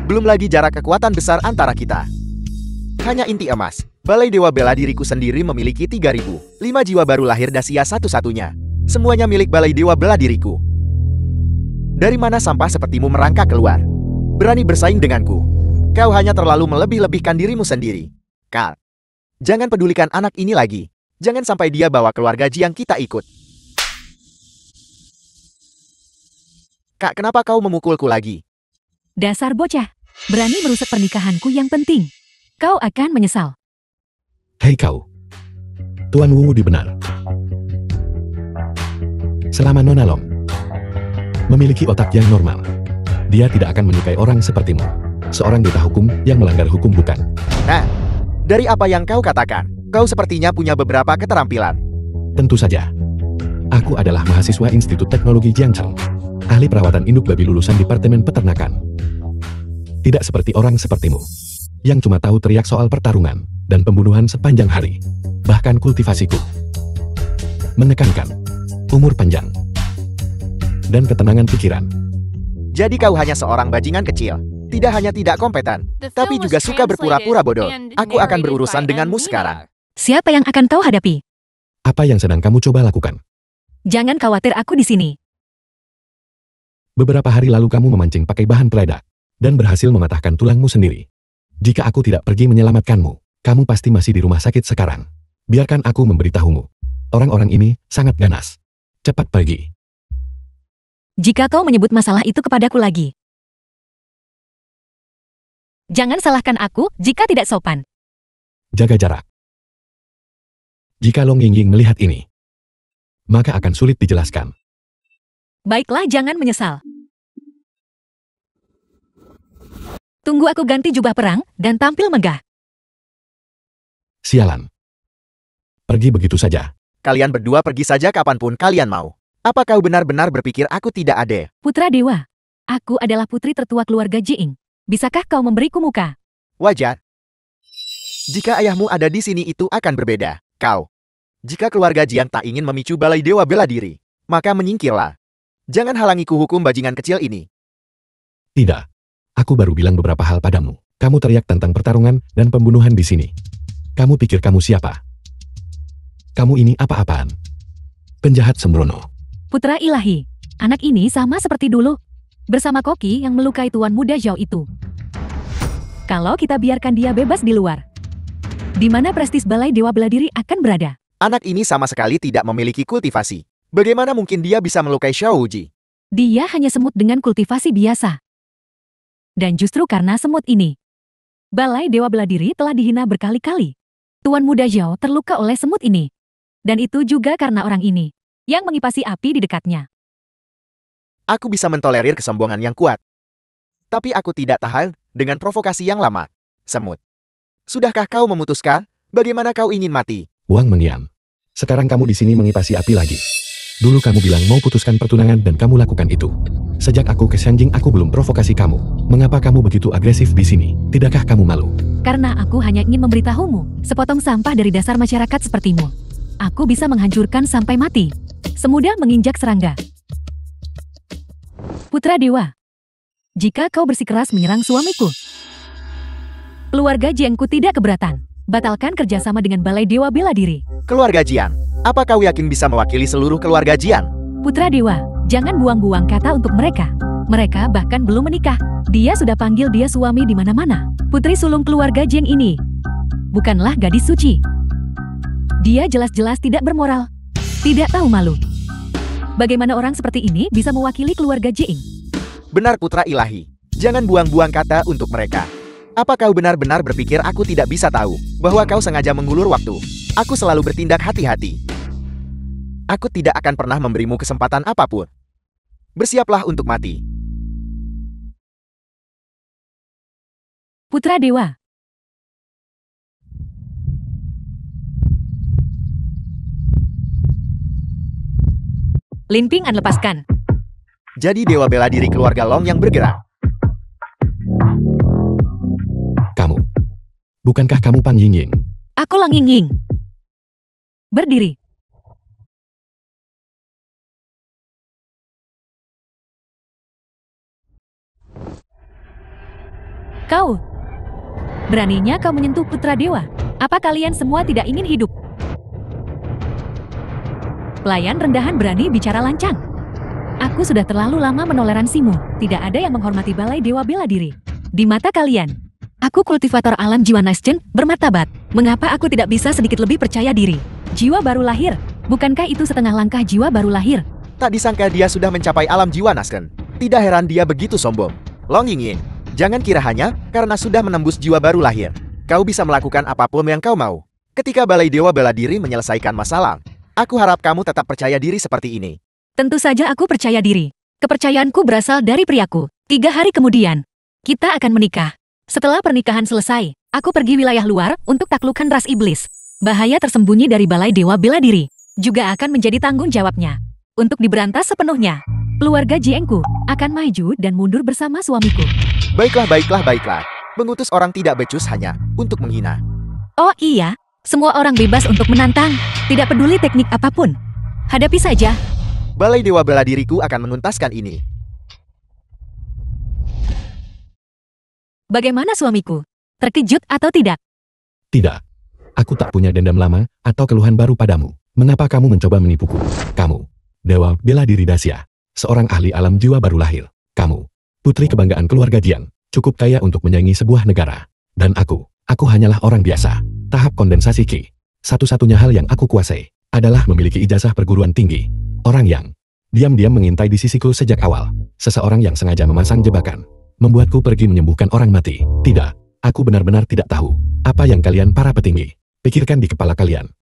Belum lagi jarak kekuatan besar antara kita. Hanya inti emas. Balai Dewa Bela Diriku sendiri memiliki 3.000. 5 jiwa baru lahir Dacia satu-satunya. Semuanya milik Balai Dewa Bela Diriku. Dari mana sampah sepertimu merangkak keluar? Berani bersaing denganku? Kau hanya terlalu melebih-lebihkan dirimu sendiri. Karl, jangan pedulikan anak ini lagi. Jangan sampai dia bawa keluarga Jiang kita ikut. Kak, kenapa kau memukulku lagi? Dasar bocah, berani merusak pernikahanku yang penting. Kau akan menyesal. Hei kau, Tuan Wu benar. Selama Nona Long memiliki otak yang normal, dia tidak akan menyukai orang sepertimu. Seorang duta hukum yang melanggar hukum bukan? Nah, dari apa yang kau katakan, kau sepertinya punya beberapa keterampilan. Tentu saja. Aku adalah mahasiswa Institut Teknologi Jiangcheng, ahli perawatan induk babi lulusan Departemen Peternakan. Tidak seperti orang sepertimu, yang cuma tahu teriak soal pertarungan dan pembunuhan sepanjang hari. Bahkan kultivasiku menekankan umur panjang dan ketenangan pikiran. Jadi kau hanya seorang bajingan kecil. Tidak hanya tidak kompeten, tapi juga suka berpura-pura bodoh. Aku akan berurusan denganmu sekarang. Siapa yang akan kau hadapi? Apa yang sedang kamu coba lakukan? Jangan khawatir, aku di sini. Beberapa hari lalu kamu memancing pakai bahan peledak dan berhasil mematahkan tulangmu sendiri. Jika aku tidak pergi menyelamatkanmu, kamu pasti masih di rumah sakit sekarang. Biarkan aku memberitahumu. Orang-orang ini sangat ganas. Cepat pergi. Jika kau menyebut masalah itu kepadaku lagi, jangan salahkan aku jika tidak sopan. Jaga jarak. Jika Long Yingying melihat ini, maka akan sulit dijelaskan. Baiklah, jangan menyesal. Tunggu aku ganti jubah perang dan tampil megah. Sialan. Pergi begitu saja. Kalian berdua pergi saja kapanpun kalian mau. Apa kau benar-benar berpikir aku tidak adil? Putra Dewa, aku adalah putri tertua keluarga Jiing. Bisakah kau memberiku muka? Wajar. Jika ayahmu ada di sini itu akan berbeda. Kau Jika keluarga Jiang tak ingin memicu balai dewa bela diri, maka menyingkirlah. Jangan halangiku hukum bajingan kecil ini. Tidak. Aku baru bilang beberapa hal padamu. Kamu teriak tentang pertarungan dan pembunuhan di sini. Kamu pikir kamu siapa? Kamu ini apa-apaan? Penjahat sembrono. Putra ilahi, anak ini sama seperti dulu. Bersama Koki yang melukai tuan muda Zhao itu. Kalau kita biarkan dia bebas di luar, di mana prestis balai dewa bela diri akan berada? Anak ini sama sekali tidak memiliki kultivasi. Bagaimana mungkin dia bisa melukai Xiao Wuji? Dia hanya semut dengan kultivasi biasa. Dan justru karena semut ini, balai dewa bela diri telah dihina berkali-kali. Tuan muda Zhao terluka oleh semut ini. Dan itu juga karena orang ini, yang mengipasi api di dekatnya. Aku bisa mentolerir kesombongan yang kuat. Tapi aku tidak tahan dengan provokasi yang lama. Semut. Sudahkah kau memutuskan bagaimana kau ingin mati? Wang mengiam. Sekarang kamu di sini mengipasi api lagi. Dulu kamu bilang mau putuskan pertunangan dan kamu lakukan itu. Sejak aku ke Shanjing aku belum provokasi kamu. Mengapa kamu begitu agresif di sini? Tidakkah kamu malu? Karena aku hanya ingin memberitahumu, sepotong sampah dari dasar masyarakat sepertimu. Aku bisa menghancurkan sampai mati. Semudah menginjak serangga. Putra Dewa, jika kau bersikeras menyerang suamiku, keluarga Jiangku tidak keberatan. Batalkan kerjasama dengan Balai Dewa Bela Diri. Keluarga Jiang, apa kau yakin bisa mewakili seluruh keluarga Jiang? Putra Dewa, jangan buang-buang kata untuk mereka. Mereka bahkan belum menikah. Dia sudah panggil dia suami di mana-mana. Putri sulung keluarga Jiang ini bukanlah gadis suci. Dia jelas-jelas tidak bermoral, tidak tahu malu. Bagaimana orang seperti ini bisa mewakili keluarga Jiang? Benar putra ilahi, jangan buang-buang kata untuk mereka. Apa kau benar-benar berpikir aku tidak bisa tahu bahwa kau sengaja mengulur waktu? Aku selalu bertindak hati-hati. Aku tidak akan pernah memberimu kesempatan apapun. Bersiaplah untuk mati. Putra Dewa. Lin Ping lepaskan. Jadi dewa bela diri keluarga Long yang bergerak. Kamu. Bukankah kamu Pan Yingying? Aku Lang Yingying. Berdiri. Kau. Beraninya kau menyentuh putra dewa. Apa kalian semua tidak ingin hidup? Pelayan rendahan berani bicara lancang. Aku sudah terlalu lama menoleransimu. Tidak ada yang menghormati Balai Dewa Bela Diri. Di mata kalian, aku kultivator alam jiwa Naischen bermartabat. Mengapa aku tidak bisa sedikit lebih percaya diri? Jiwa baru lahir. Bukankah itu setengah langkah jiwa baru lahir? Tak disangka dia sudah mencapai alam jiwa Naischen. Tidak heran dia begitu sombong. Long Yingying, jangan kira hanya karena sudah menembus jiwa baru lahir, kau bisa melakukan apapun yang kau mau. Ketika Balai Dewa Bela Diri menyelesaikan masalah, aku harap kamu tetap percaya diri seperti ini. Tentu saja aku percaya diri. Kepercayaanku berasal dari priaku. 3 hari kemudian, kita akan menikah. Setelah pernikahan selesai, aku pergi wilayah luar untuk taklukkan ras iblis. Bahaya tersembunyi dari Balai Dewa Bela Diri juga akan menjadi tanggung jawabnya. Untuk diberantas sepenuhnya, keluarga Jiangku akan maju dan mundur bersama suamiku. Baiklah. Mengutus orang tidak becus hanya untuk menghina. Oh iya, semua orang bebas untuk menantang. Tidak peduli teknik apapun. Hadapi saja. Balai Dewa Bela Diriku akan menuntaskan ini. Bagaimana suamiku? Terkejut atau tidak? Tidak. Aku tak punya dendam lama atau keluhan baru padamu. Mengapa kamu mencoba menipuku? Kamu, Dewa Bela Diri Dacia, seorang ahli alam jiwa baru lahir. Kamu, putri kebanggaan keluarga Jiang, cukup kaya untuk menyaingi sebuah negara. Dan aku hanyalah orang biasa. Tahap kondensasi Qi. Satu-satunya hal yang aku kuasai adalah memiliki ijazah perguruan tinggi. Orang yang diam-diam mengintai di sisiku sejak awal. Seseorang yang sengaja memasang jebakan, membuatku pergi menyembuhkan orang mati. Tidak, aku benar-benar tidak tahu apa yang kalian para petinggi pikirkan di kepala kalian.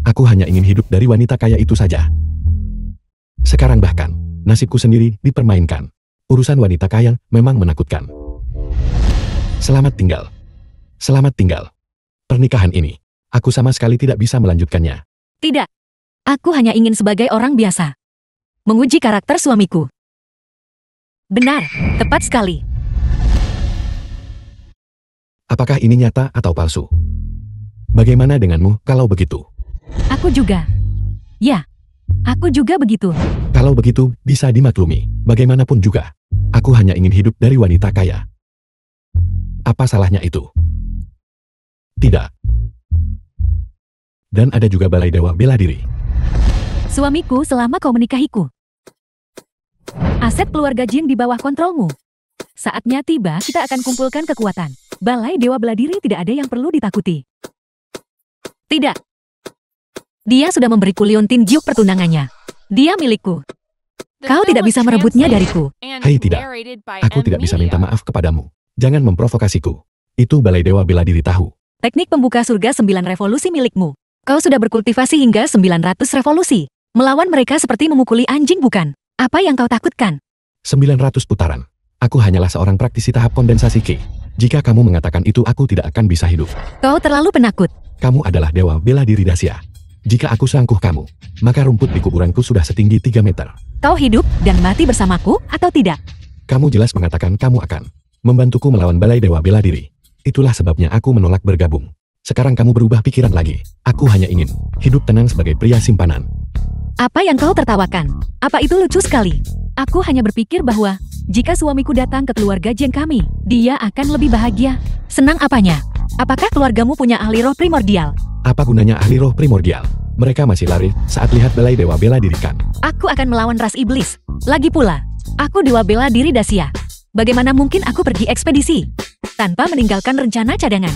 Aku hanya ingin hidup dari wanita kaya itu saja. Sekarang bahkan, nasibku sendiri dipermainkan. Urusan wanita kaya memang menakutkan. Selamat tinggal. Selamat tinggal. Pernikahan ini, aku sama sekali tidak bisa melanjutkannya. Tidak. Aku hanya ingin sebagai orang biasa menguji karakter suamiku. Benar, tepat sekali. Apakah ini nyata atau palsu? Bagaimana denganmu kalau begitu? Aku juga. Ya, aku juga begitu. Kalau begitu, bisa dimaklumi. Bagaimanapun juga, aku hanya ingin hidup dari wanita kaya. Apa salahnya itu? Tidak. Dan ada juga balai dewa bela diri. Suamiku selama kau menikahiku. Aset keluarga Jing di bawah kontrolmu. Saatnya tiba, kita akan kumpulkan kekuatan. Balai dewa bela diri tidak ada yang perlu ditakuti. Tidak. Dia sudah memberiku Liontin Juk pertunangannya. Dia milikku. Kau tidak bisa merebutnya dariku. Hei tidak, aku tidak bisa minta maaf kepadamu. Jangan memprovokasiku. Itu balai dewa bela diri tahu. Teknik pembuka surga 9 revolusi milikmu. Kau sudah berkultivasi hingga 900 revolusi. Melawan mereka seperti memukuli anjing bukan? Apa yang kau takutkan? 900 putaran. Aku hanyalah seorang praktisi tahap kondensasi Ki. Jika kamu mengatakan itu aku tidak akan bisa hidup. Kau terlalu penakut. Kamu adalah dewa bela diri Dacia. Jika aku sangkuh kamu, maka rumput di kuburanku sudah setinggi 3 meter. Kau hidup dan mati bersamaku atau tidak? Kamu jelas mengatakan kamu akan membantuku melawan balai dewa bela diri. Itulah sebabnya aku menolak bergabung. Sekarang kamu berubah pikiran lagi. Aku hanya ingin hidup tenang sebagai pria simpanan. Apa yang kau tertawakan? Apa itu lucu sekali? Aku hanya berpikir bahwa jika suamiku datang ke keluarga Jeng kami, dia akan lebih bahagia. Senang apanya? Apakah keluargamu punya ahli roh primordial? Apa gunanya ahli roh primordial? Mereka masih lari saat lihat balai dewa bela diri kan? Aku akan melawan ras iblis. Lagi pula, aku dewa bela diri Dacia. Bagaimana mungkin aku pergi ekspedisi tanpa meninggalkan rencana cadangan?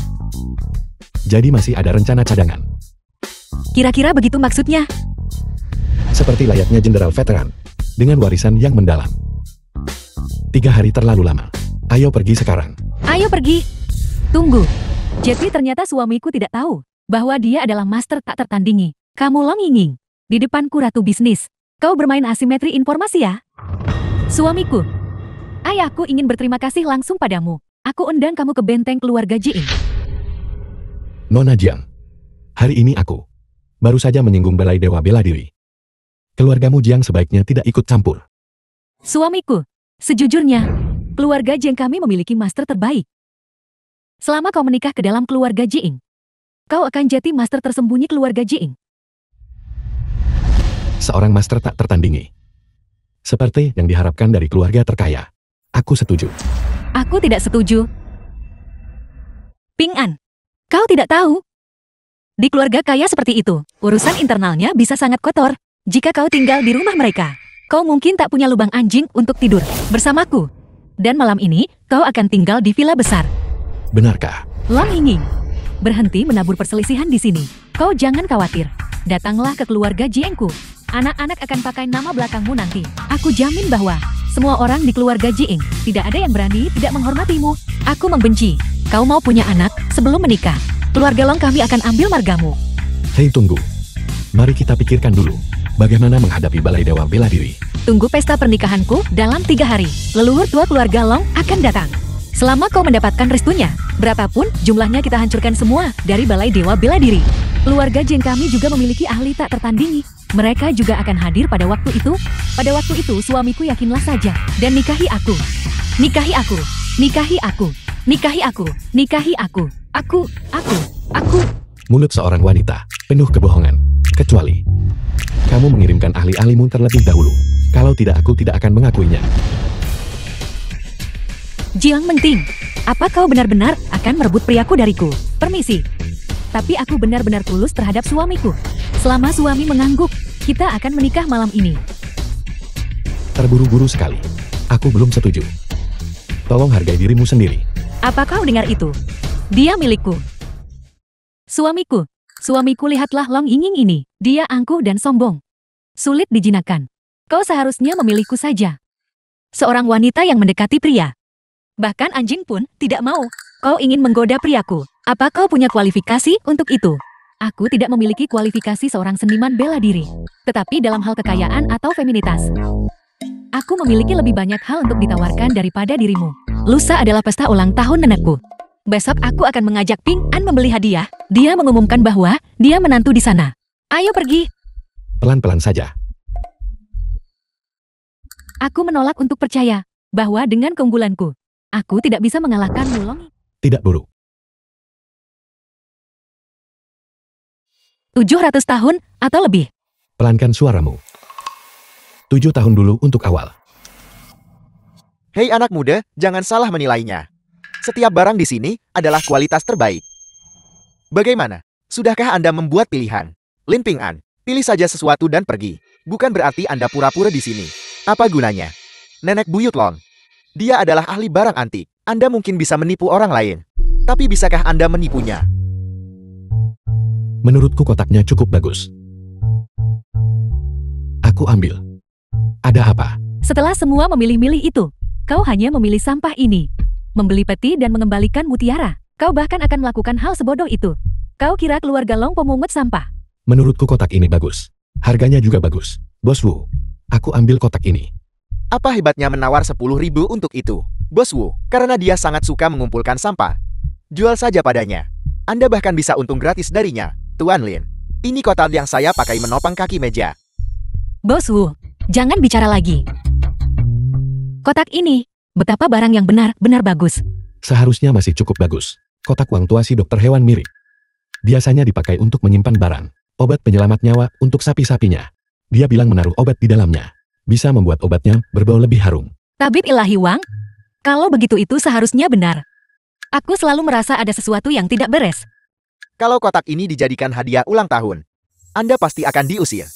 Jadi masih ada rencana cadangan. Kira-kira begitu maksudnya? Seperti layaknya jenderal veteran, dengan warisan yang mendalam. 3 hari terlalu lama. Ayo pergi sekarang. Ayo pergi. Tunggu. Jadi ternyata suamiku tidak tahu bahwa dia adalah master tak tertandingi. Kamu Long Yinging. Di depanku ratu bisnis. Kau bermain asimetri informasi ya? Suamiku. Ayahku ingin berterima kasih langsung padamu. Aku undang kamu ke benteng keluarga Jing. Nona Jiang. Hari ini aku baru saja menyinggung balai dewa bela diri. Keluargamu Jiang sebaiknya tidak ikut campur. Suamiku. Sejujurnya, keluarga Jing kami memiliki master terbaik. Selama kau menikah ke dalam keluarga Jing, kau akan jadi master tersembunyi keluarga Jing. Seorang master tak tertandingi. Seperti yang diharapkan dari keluarga terkaya. Aku setuju. Aku tidak setuju. Ping An, kau tidak tahu? Di keluarga kaya seperti itu, urusan internalnya bisa sangat kotor. Jika kau tinggal di rumah mereka, kau mungkin tak punya lubang anjing untuk tidur bersamaku. Dan malam ini, kau akan tinggal di villa besar. Benarkah? Long Yinging, berhenti menabur perselisihan di sini. Kau jangan khawatir. Datanglah ke keluarga Jiengku. Anak-anak akan pakai nama belakangmu nanti. Aku jamin bahwa semua orang di keluarga Jieng tidak ada yang berani tidak menghormatimu. Aku membenci. Kau mau punya anak sebelum menikah. Keluarga Long kami akan ambil margamu. Hei tunggu. Mari kita pikirkan dulu. Bagaimana menghadapi balai dewa bela diri? Tunggu pesta pernikahanku dalam 3 hari. Leluhur tua keluarga Long akan datang. Selama kau mendapatkan restunya, berapapun jumlahnya kita hancurkan semua dari balai dewa bela diri. Keluarga Jeng kami juga memiliki ahli tak tertandingi. Mereka juga akan hadir pada waktu itu. Pada waktu itu suamiku yakinlah saja. Dan nikahi aku. Nikahi aku. Nikahi aku. Nikahi aku. Nikahi aku. Aku. Mulut seorang wanita, penuh kebohongan. Kecuali kamu mengirimkan ahli-ahlimu terlebih dahulu. Kalau tidak aku tidak akan mengakuinya. Jiang Mengting, apa kau benar-benar akan merebut priaku dariku? Permisi. Tapi aku benar-benar tulus terhadap suamiku. Selama suami mengangguk, kita akan menikah malam ini. Terburu-buru sekali. Aku belum setuju. Tolong hargai dirimu sendiri. Apa kau dengar itu? Dia milikku. Suamiku. Suamiku lihatlah Long Yinging ini. Dia angkuh dan sombong. Sulit dijinakkan. Kau seharusnya memilihku saja. Seorang wanita yang mendekati pria. Bahkan anjing pun tidak mau. Kau ingin menggoda priaku. Apa kau punya kualifikasi untuk itu? Aku tidak memiliki kualifikasi seorang seniman bela diri. Tetapi dalam hal kekayaan atau feminitas, aku memiliki lebih banyak hal untuk ditawarkan daripada dirimu. Lusa adalah pesta ulang tahun nenekku. Besok aku akan mengajak Ping An membeli hadiah. Dia mengumumkan bahwa dia menantu di sana. Ayo pergi. Pelan-pelan saja. Aku menolak untuk percaya bahwa dengan keunggulanku, aku tidak bisa mengalahkan Mulong. Tidak buruk. 700 tahun atau lebih. Pelankan suaramu. 7 tahun dulu untuk awal. Hei anak muda, jangan salah menilainya. Setiap barang di sini adalah kualitas terbaik. Bagaimana? Sudahkah Anda membuat pilihan? Lin Ping An, pilih saja sesuatu dan pergi. Bukan berarti Anda pura-pura di sini. Apa gunanya? Nenek Buyut Long. Dia adalah ahli barang antik. Anda mungkin bisa menipu orang lain. Tapi bisakah Anda menipunya? Menurutku kotaknya cukup bagus. Aku ambil. Ada apa? Setelah semua memilih-milih itu, kau hanya memilih sampah ini. Membeli peti dan mengembalikan mutiara. Kau bahkan akan melakukan hal sebodoh itu. Kau kira keluarga Long pemungut sampah. Menurutku kotak ini bagus. Harganya juga bagus. Bos Wu, aku ambil kotak ini. Apa hebatnya menawar 10.000 untuk itu? Bos Wu, karena dia sangat suka mengumpulkan sampah. Jual saja padanya. Anda bahkan bisa untung gratis darinya. Tuan Lin, ini kotak yang saya pakai menopang kaki meja. Bos Wu, jangan bicara lagi. Kotak ini, betapa barang yang benar-benar bagus. Seharusnya masih cukup bagus. Kotak uang tua si dokter hewan mirip. Biasanya dipakai untuk menyimpan barang. Obat penyelamat nyawa untuk sapi-sapinya. Dia bilang menaruh obat di dalamnya. Bisa membuat obatnya berbau lebih harum. Tabib ilahi Wang? Kalau begitu itu seharusnya benar. Aku selalu merasa ada sesuatu yang tidak beres. Kalau kotak ini dijadikan hadiah ulang tahun, Anda pasti akan diusir.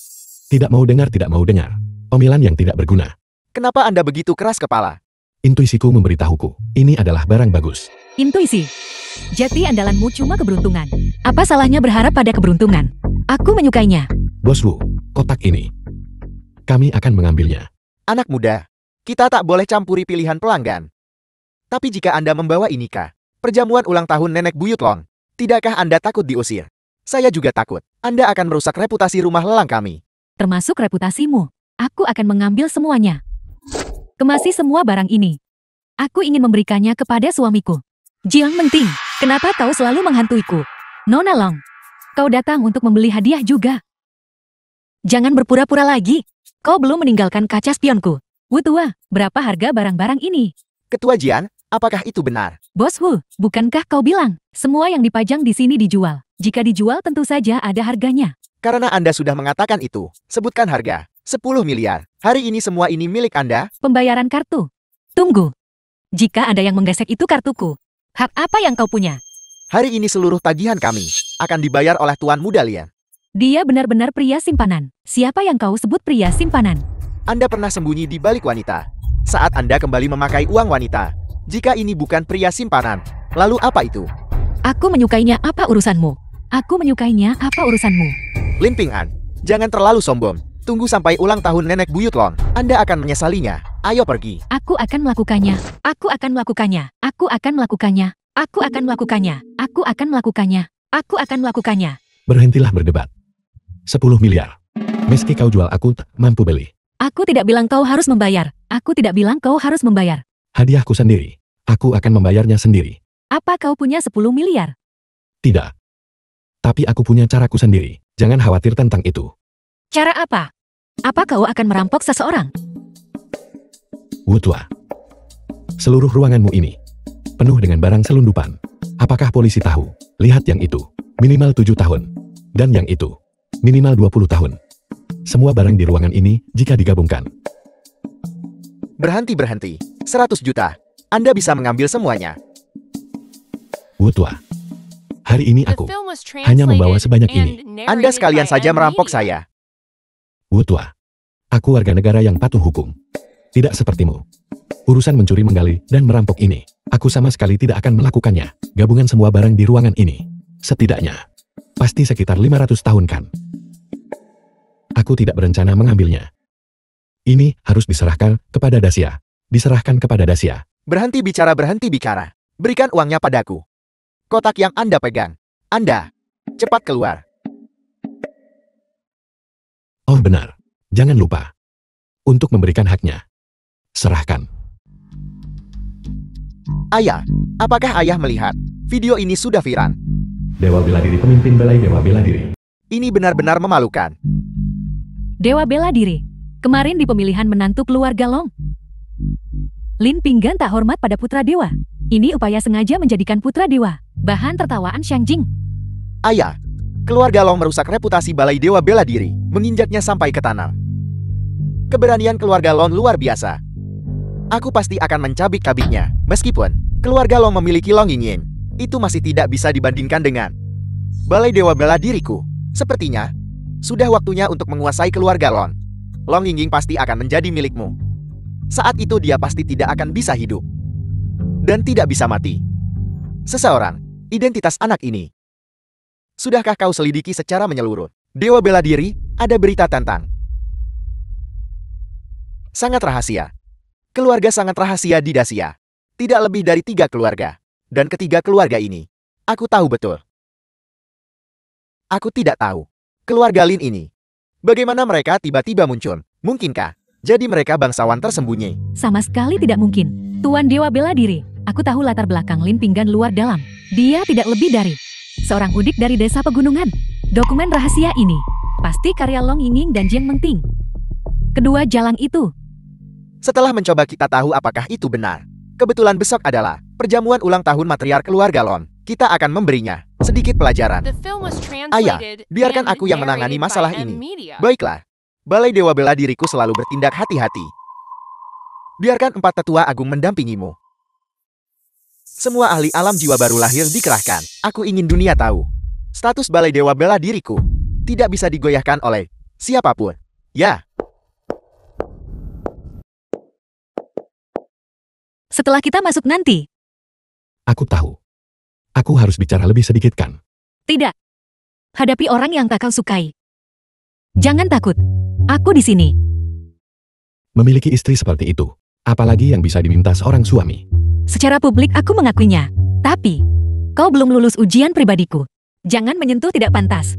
Tidak mau dengar. Omelan yang tidak berguna. Kenapa Anda begitu keras kepala? Intuisiku memberitahuku, ini adalah barang bagus. Intuisi. Jati andalanmu cuma keberuntungan. Apa salahnya berharap pada keberuntungan? Aku menyukainya. Bos Wu, kotak ini. Kami akan mengambilnya. Anak muda, kita tak boleh campuri pilihan pelanggan. Tapi jika Anda membawa ini kah? Perjamuan ulang tahun Nenek Buyut Long. Tidakkah Anda takut diusir? Saya juga takut. Anda akan merusak reputasi rumah lelang kami. Termasuk reputasimu. Aku akan mengambil semuanya. Kemasi semua barang ini. Aku ingin memberikannya kepada suamiku. Jiang Menting, kenapa kau selalu menghantuiku? Nona Long, kau datang untuk membeli hadiah juga. Jangan berpura-pura lagi. Kau belum meninggalkan kaca spionku. Wu tua, berapa harga barang-barang ini? Ketua Jian, apakah itu benar? Bos Wu, bukankah kau bilang, semua yang dipajang di sini dijual? Jika dijual tentu saja ada harganya. Karena Anda sudah mengatakan itu, sebutkan harga. 10 miliar. Hari ini semua ini milik Anda. Pembayaran kartu. Tunggu. Jika ada yang menggesek itu kartuku. Hak apa yang kau punya? Hari ini seluruh tagihan kami akan dibayar oleh Tuan Muda Lian. Dia benar-benar pria simpanan. Siapa yang kau sebut pria simpanan? Anda pernah sembunyi di balik wanita. Saat Anda kembali memakai uang wanita. Jika ini bukan pria simpanan, lalu apa itu? Aku menyukainya, apa urusanmu? Aku menyukainya, apa urusanmu? Lin Ping An, jangan terlalu sombong. Tunggu sampai ulang tahun Nenek Buyut Long. Anda akan menyesalinya. Ayo pergi. Aku akan melakukannya. Aku akan melakukannya. Aku akan melakukannya. Aku akan melakukannya. Aku akan melakukannya. Aku akan melakukannya. Berhentilah berdebat. 10 miliar. Meski kau jual aku mampu beli. Aku tidak bilang kau harus membayar. Aku tidak bilang kau harus membayar. Hadiahku sendiri. Aku akan membayarnya sendiri. Apa kau punya 10 miliar? Tidak. Tapi aku punya caraku sendiri. Jangan khawatir tentang itu. Cara apa? Apa kau akan merampok seseorang? Wu tua. Seluruh ruanganmu ini penuh dengan barang selundupan. Apakah polisi tahu? Lihat yang itu. Minimal 7 tahun. Dan yang itu. Minimal 20 tahun. Semua barang di ruangan ini jika digabungkan. Berhenti. 100 juta. Anda bisa mengambil semuanya. Wu tua. Hari ini The aku film was hanya membawa translated sebanyak ini. and Anda narrated sekalian by saja M merampok Media. saya. Wu tua. Aku warga negara yang patuh hukum. Tidak sepertimu. Urusan mencuri, menggali, dan merampok ini, aku sama sekali tidak akan melakukannya. Gabungan semua barang di ruangan ini. Setidaknya. Pasti sekitar 500 tahun kan. Aku tidak berencana mengambilnya. Ini harus diserahkan kepada Dacia. Diserahkan kepada Dacia. Berhenti bicara. Berikan uangnya padaku. Kotak yang Anda pegang. Anda. Cepat keluar. Oh benar. Jangan lupa. Untuk memberikan haknya. Serahkan. Ayah, apakah ayah melihat? Video ini sudah viral. Dewa bela diri, pemimpin belai dewa bela diri. Ini benar-benar memalukan. Dewa bela diri. Kemarin di pemilihan menantu keluarga Long. Lin Pinggan tak hormat pada putra dewa. Ini upaya sengaja menjadikan putra dewa bahan tertawaan Xiang Jing. Ayah, Keluarga Long merusak reputasi Balai Dewa Bela Diri, menginjaknya sampai ke tanah. Keberanian keluarga Long luar biasa. Aku pasti akan mencabik-cabiknya, meskipun keluarga Long memiliki Long Yingying. Itu masih tidak bisa dibandingkan dengan Balai Dewa Bela Diriku. Sepertinya sudah waktunya untuk menguasai keluarga Long. Long Yingying pasti akan menjadi milikmu. Saat itu dia pasti tidak akan bisa hidup dan tidak bisa mati. Seseorang, identitas anak ini. Sudahkah kau selidiki secara menyeluruh? Dewa Bela Diri, ada berita tentang sangat rahasia. Keluarga sangat rahasia di Dacia. Tidak lebih dari 3 keluarga. Dan ketiga keluarga ini, aku tahu betul. Aku tidak tahu. Keluarga Lin ini. Bagaimana mereka tiba-tiba muncul? Mungkinkah jadi mereka bangsawan tersembunyi? Sama sekali tidak mungkin. Tuan Dewa Bela Diri, aku tahu latar belakang Lin Pinggan luar dalam. Dia tidak lebih dari seorang udik dari desa pegunungan. Dokumen rahasia ini pasti karya Long Yingying dan Jiang Mengting. Kedua jalang itu. Setelah mencoba kita tahu apakah itu benar. Kebetulan besok adalah perjamuan ulang tahun matriark keluarga Long. Kita akan memberinya sedikit pelajaran. The film was Ayah, translated biarkan and aku yang menangani narrated masalah by ini. M-Media. Baiklah. Balai Dewa Bela Diriku selalu bertindak hati-hati. Biarkan 4 tetua agung mendampingimu. Semua ahli alam jiwa baru lahir dikerahkan. Aku ingin dunia tahu. Status Balai Dewa Bela Diriku tidak bisa digoyahkan oleh siapapun. Ya. Setelah kita masuk nanti. Aku tahu. Aku harus bicara lebih sedikit kan? Tidak. Hadapi orang yang tak kau sukai. Jangan takut. Aku di sini. Memiliki istri seperti itu, apalagi yang bisa diminta seorang suami. Secara publik aku mengakuinya. Tapi, kau belum lulus ujian pribadiku. Jangan menyentuh tidak pantas.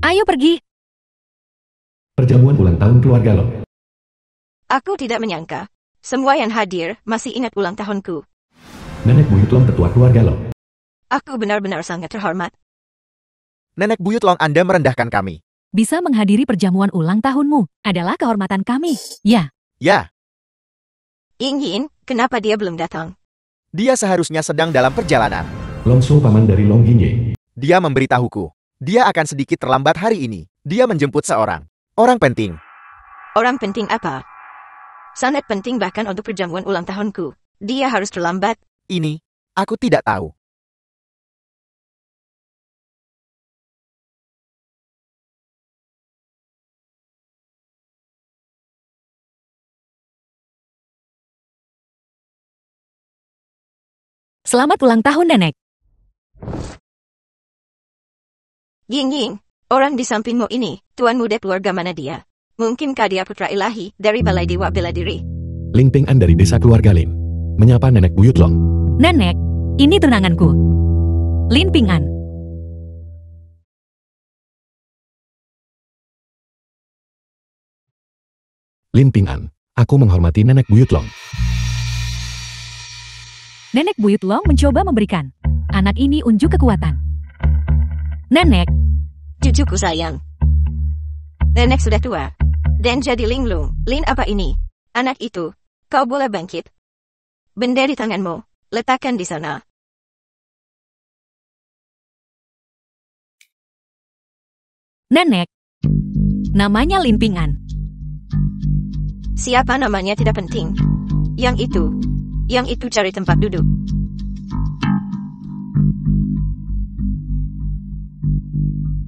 Ayo pergi. Perjamuan ulang tahun keluarga Long. Aku tidak menyangka. Semua yang hadir masih ingat ulang tahunku. Nenek buyut Long tetua keluarga Long. Aku benar-benar sangat terhormat. Nenek buyut Long, Anda merendahkan kami. Bisa menghadiri perjamuan ulang tahunmu adalah kehormatan kami. Ya. Ya, Yingying, kenapa dia belum datang? dia seharusnya sedang dalam perjalanan. Long Shou paman dari Long Yingying. Dia memberitahuku. Dia akan sedikit terlambat hari ini. Dia menjemput seorang orang penting. Orang penting apa? Sangat penting bahkan untuk perjamuan ulang tahunku. Dia harus terlambat. Ini, aku tidak tahu. Selamat ulang tahun, Nenek. Yingying, orang di sampingmu ini, tuan muda keluarga mana dia? Mungkinkah dia putra ilahi dari Balai Dewa Bela Diri? Ling Ping An dari desa keluarga Lin. Menyapa nenek buyut Long. Nenek, ini tunanganku. Lin Ping An. Lin Ping An, aku menghormati nenek buyut Long. Nenek buyut Long mencoba memberikan anak ini unjuk kekuatan. Nenek, Cucuku sayang. Nenek sudah tua. Dan jadi linglung. Lin apa ini? Anak itu. Kau boleh bangkit. Benda di tanganmu. Letakkan di sana. Nenek. Namanya Lin Ping An. Siapa namanya tidak penting. Yang itu cari tempat duduk.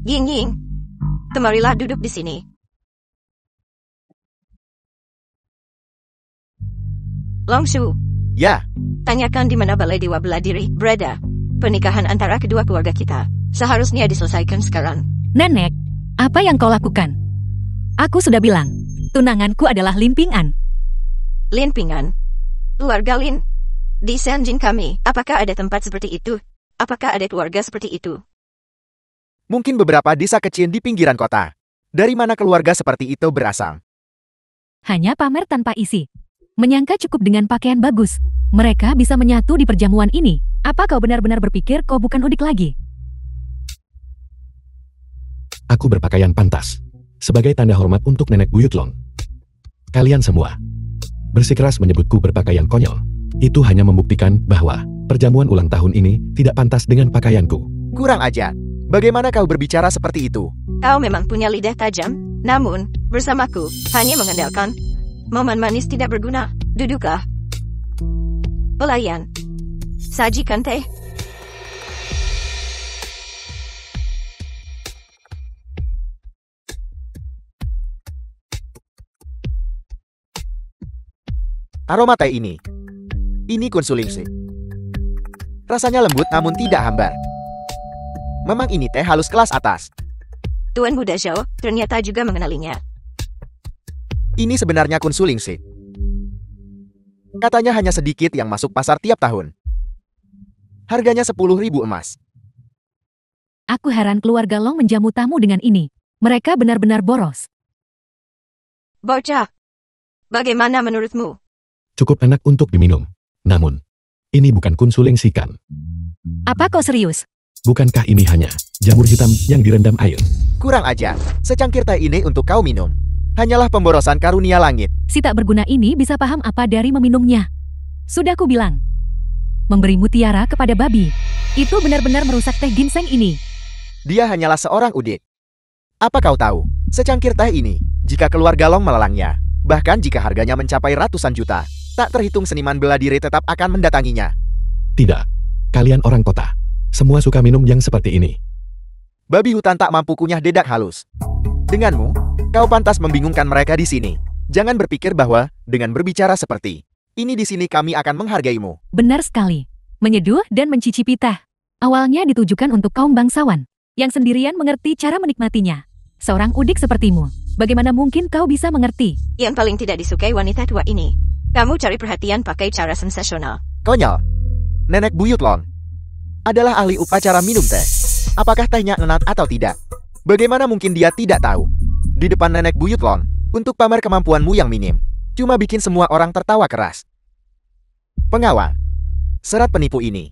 Yingying, kemarilah duduk di sini. Longshu, Ya, tanyakan di mana Balai Dewa Bela Diri berada. Pernikahan antara kedua keluarga kita seharusnya diselesaikan sekarang. Nenek, apa yang kau lakukan? Aku sudah bilang, tunanganku adalah Lin Ping An. Lin Ping An, keluarga Lin. Di Sanjin kami, apakah ada tempat seperti itu? Apakah ada keluarga seperti itu? mungkin beberapa desa kecil di pinggiran kota. Dari mana keluarga seperti itu berasal? Hanya pamer tanpa isi. Menyangka cukup dengan pakaian bagus. Mereka bisa menyatu di perjamuan ini. Apa kau benar-benar berpikir kau bukan udik lagi? Aku berpakaian pantas. Sebagai tanda hormat untuk nenek buyut Long. Kalian semua bersikeras menyebutku berpakaian konyol. Itu hanya membuktikan bahwa perjamuan ulang tahun ini tidak pantas dengan pakaianku. Kurang ajar. Bagaimana kau berbicara seperti itu? Kau memang punya lidah tajam, namun, bersamaku, hanya mengandalkan momen manis tidak berguna. Duduklah. Pelayan. Sajikan teh. Aroma teh ini. Ini Kunsulingsi. Rasanya lembut namun tidak hambar. Memang ini teh halus kelas atas. Tuan Muda Zhao ternyata juga mengenalinya. Ini sebenarnya Kunsulingsi. Katanya hanya sedikit yang masuk pasar tiap tahun. Harganya 10.000 emas. Aku heran keluarga Long menjamu tamu dengan ini. Mereka benar-benar boros. Bocah. Bagaimana menurutmu? Cukup enak untuk diminum. Namun, ini bukan Kunsulingsi kan? Apa kau serius? Bukankah ini hanya jamur hitam yang direndam air? Kurang ajar. Secangkir teh ini untuk kau minum. Hanyalah pemborosan karunia langit. Si tak berguna ini bisa paham apa dari meminumnya. Sudah ku bilang. Memberi mutiara kepada babi. Itu benar-benar merusak teh ginseng ini. Dia hanyalah seorang udik. Apa kau tahu? Secangkir teh ini, jika keluarga Long melelangnya, bahkan jika harganya mencapai ratusan juta, tak terhitung seniman bela diri tetap akan mendatanginya. Tidak. Kalian orang kota. Semua suka minum yang seperti ini. Babi hutan tak mampu kunyah dedak halus. Denganmu, kau pantas membingungkan mereka di sini. Jangan berpikir bahwa, dengan berbicara seperti ini di sini kami akan menghargaimu. Benar sekali. Menyeduh dan mencicipi teh. Awalnya ditujukan untuk kaum bangsawan, yang sendirian mengerti cara menikmatinya. Seorang udik sepertimu, bagaimana mungkin kau bisa mengerti? Yang paling tidak disukai wanita tua ini. Kamu cari perhatian pakai cara sensasional. Konyol. Nenek Buyut Long adalah ahli upacara minum teh. Apakah tehnya enak atau tidak? Bagaimana mungkin dia tidak tahu? Di depan Nenek Buyut Long, untuk pamer kemampuanmu yang minim, cuma bikin semua orang tertawa keras. Pengawal. Serat penipu ini.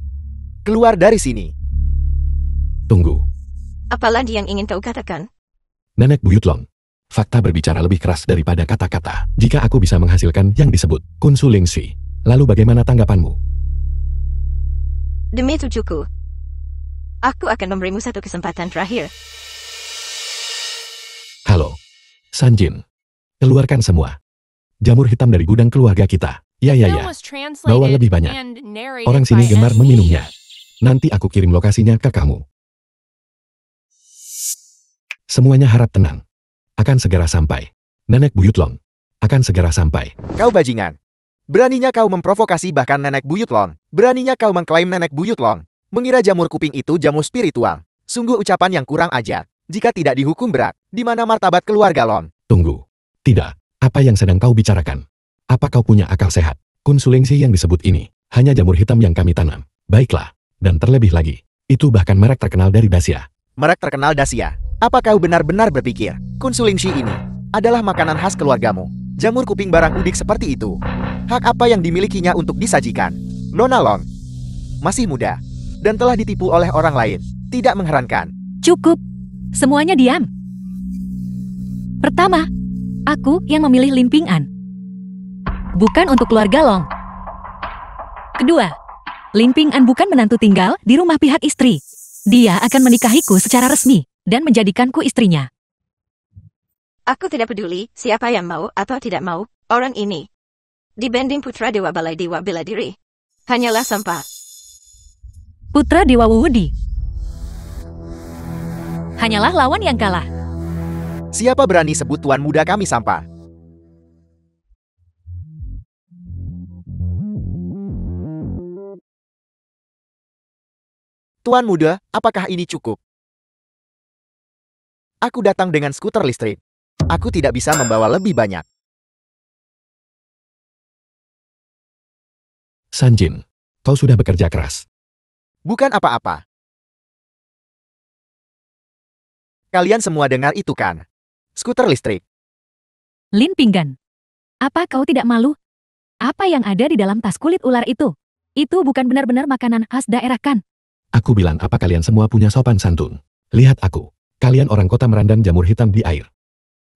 Keluar dari sini. Tunggu. Apalagi yang ingin kau katakan? Nenek Buyut Long. Fakta berbicara lebih keras daripada kata-kata. Jika aku bisa menghasilkan yang disebut Kunsulingsi, lalu bagaimana tanggapanmu? Demi cucuku. Aku akan memberimu satu kesempatan terakhir. Halo. Sanjin. Keluarkan semua. Jamur hitam dari gudang keluarga kita. Ya. Film was translated Bawa lebih banyak. and narrated Orang sini by gemar Ed meminumnya. Nish. Nanti aku kirim lokasinya ke kamu. Semuanya harap tenang. Akan segera sampai. Nenek Buyut Long akan segera sampai. Kau bajingan. Beraninya kau memprovokasi bahkan Nenek Buyut Long. Beraninya kau mengklaim Nenek Buyut Long. Mengira jamur kuping itu jamu spiritual. Sungguh ucapan yang kurang ajar. Jika tidak dihukum berat, di mana martabat keluarga Long? Tunggu. Tidak. Apa yang sedang kau bicarakan? Apa kau punya akal sehat? Kunsulingsi yang disebut ini hanya jamur hitam yang kami tanam. Baiklah. Dan terlebih lagi, itu bahkan merek terkenal dari Dacia. Merek terkenal Dacia. Apa kau benar-benar berpikir Kunsulingsi ini adalah makanan khas keluargamu? Jamur kuping barang udik seperti itu. Hak apa yang dimilikinya untuk disajikan? Nona Long masih muda dan telah ditipu oleh orang lain. Tidak mengherankan. Cukup. Semuanya diam. Pertama, aku yang memilih Lin Ping An. Bukan untuk keluarga Long. Kedua, Lin Ping An bukan menantu tinggal di rumah pihak istri. Dia akan menikahiku secara resmi dan menjadikanku istrinya. Aku tidak peduli siapa yang mau atau tidak mau orang ini. Dibanding putra Dewa Balai Dewa Bela Diri, hanyalah sampah. Putra Dewa Wuwudi. Hanyalah lawan yang kalah. Siapa berani sebut tuan muda kami sampah? Tuan muda, apakah ini cukup? Aku datang dengan skuter listrik. Aku tidak bisa membawa lebih banyak. Sanjin, kau sudah bekerja keras. Bukan apa-apa. Kalian semua dengar itu kan? Skuter listrik. Lin Pinggan. Apa kau tidak malu? Apa yang ada di dalam tas kulit ular itu? Itu bukan benar-benar makanan khas daerah kan? Aku bilang apa kalian semua punya sopan santun. Lihat aku. Kalian orang kota merandam jamur hitam di air.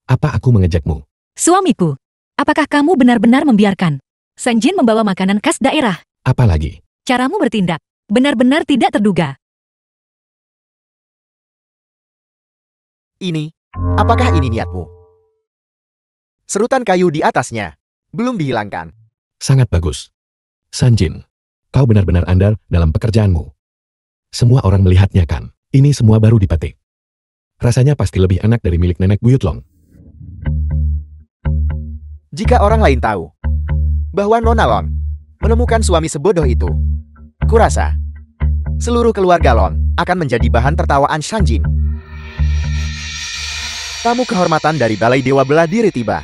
Apa aku mengejakmu? Suamiku, apakah kamu benar-benar membiarkan Sanjin membawa makanan khas daerah? Apalagi? Caramu bertindak benar-benar tidak terduga. Ini, apakah ini niatmu? Serutan kayu di atasnya belum dihilangkan. Sangat bagus. Sanjin, kau benar-benar andal dalam pekerjaanmu. Semua orang melihatnya kan? Ini semua baru dipetik. Rasanya pasti lebih enak dari milik nenek buyut Long. Jika orang lain tahu bahwa Nona Lon menemukan suami sebodoh itu, kurasa seluruh keluarga Lon akan menjadi bahan tertawaan Sanjin. Tamu kehormatan dari Balai Dewa Bela Diri tiba.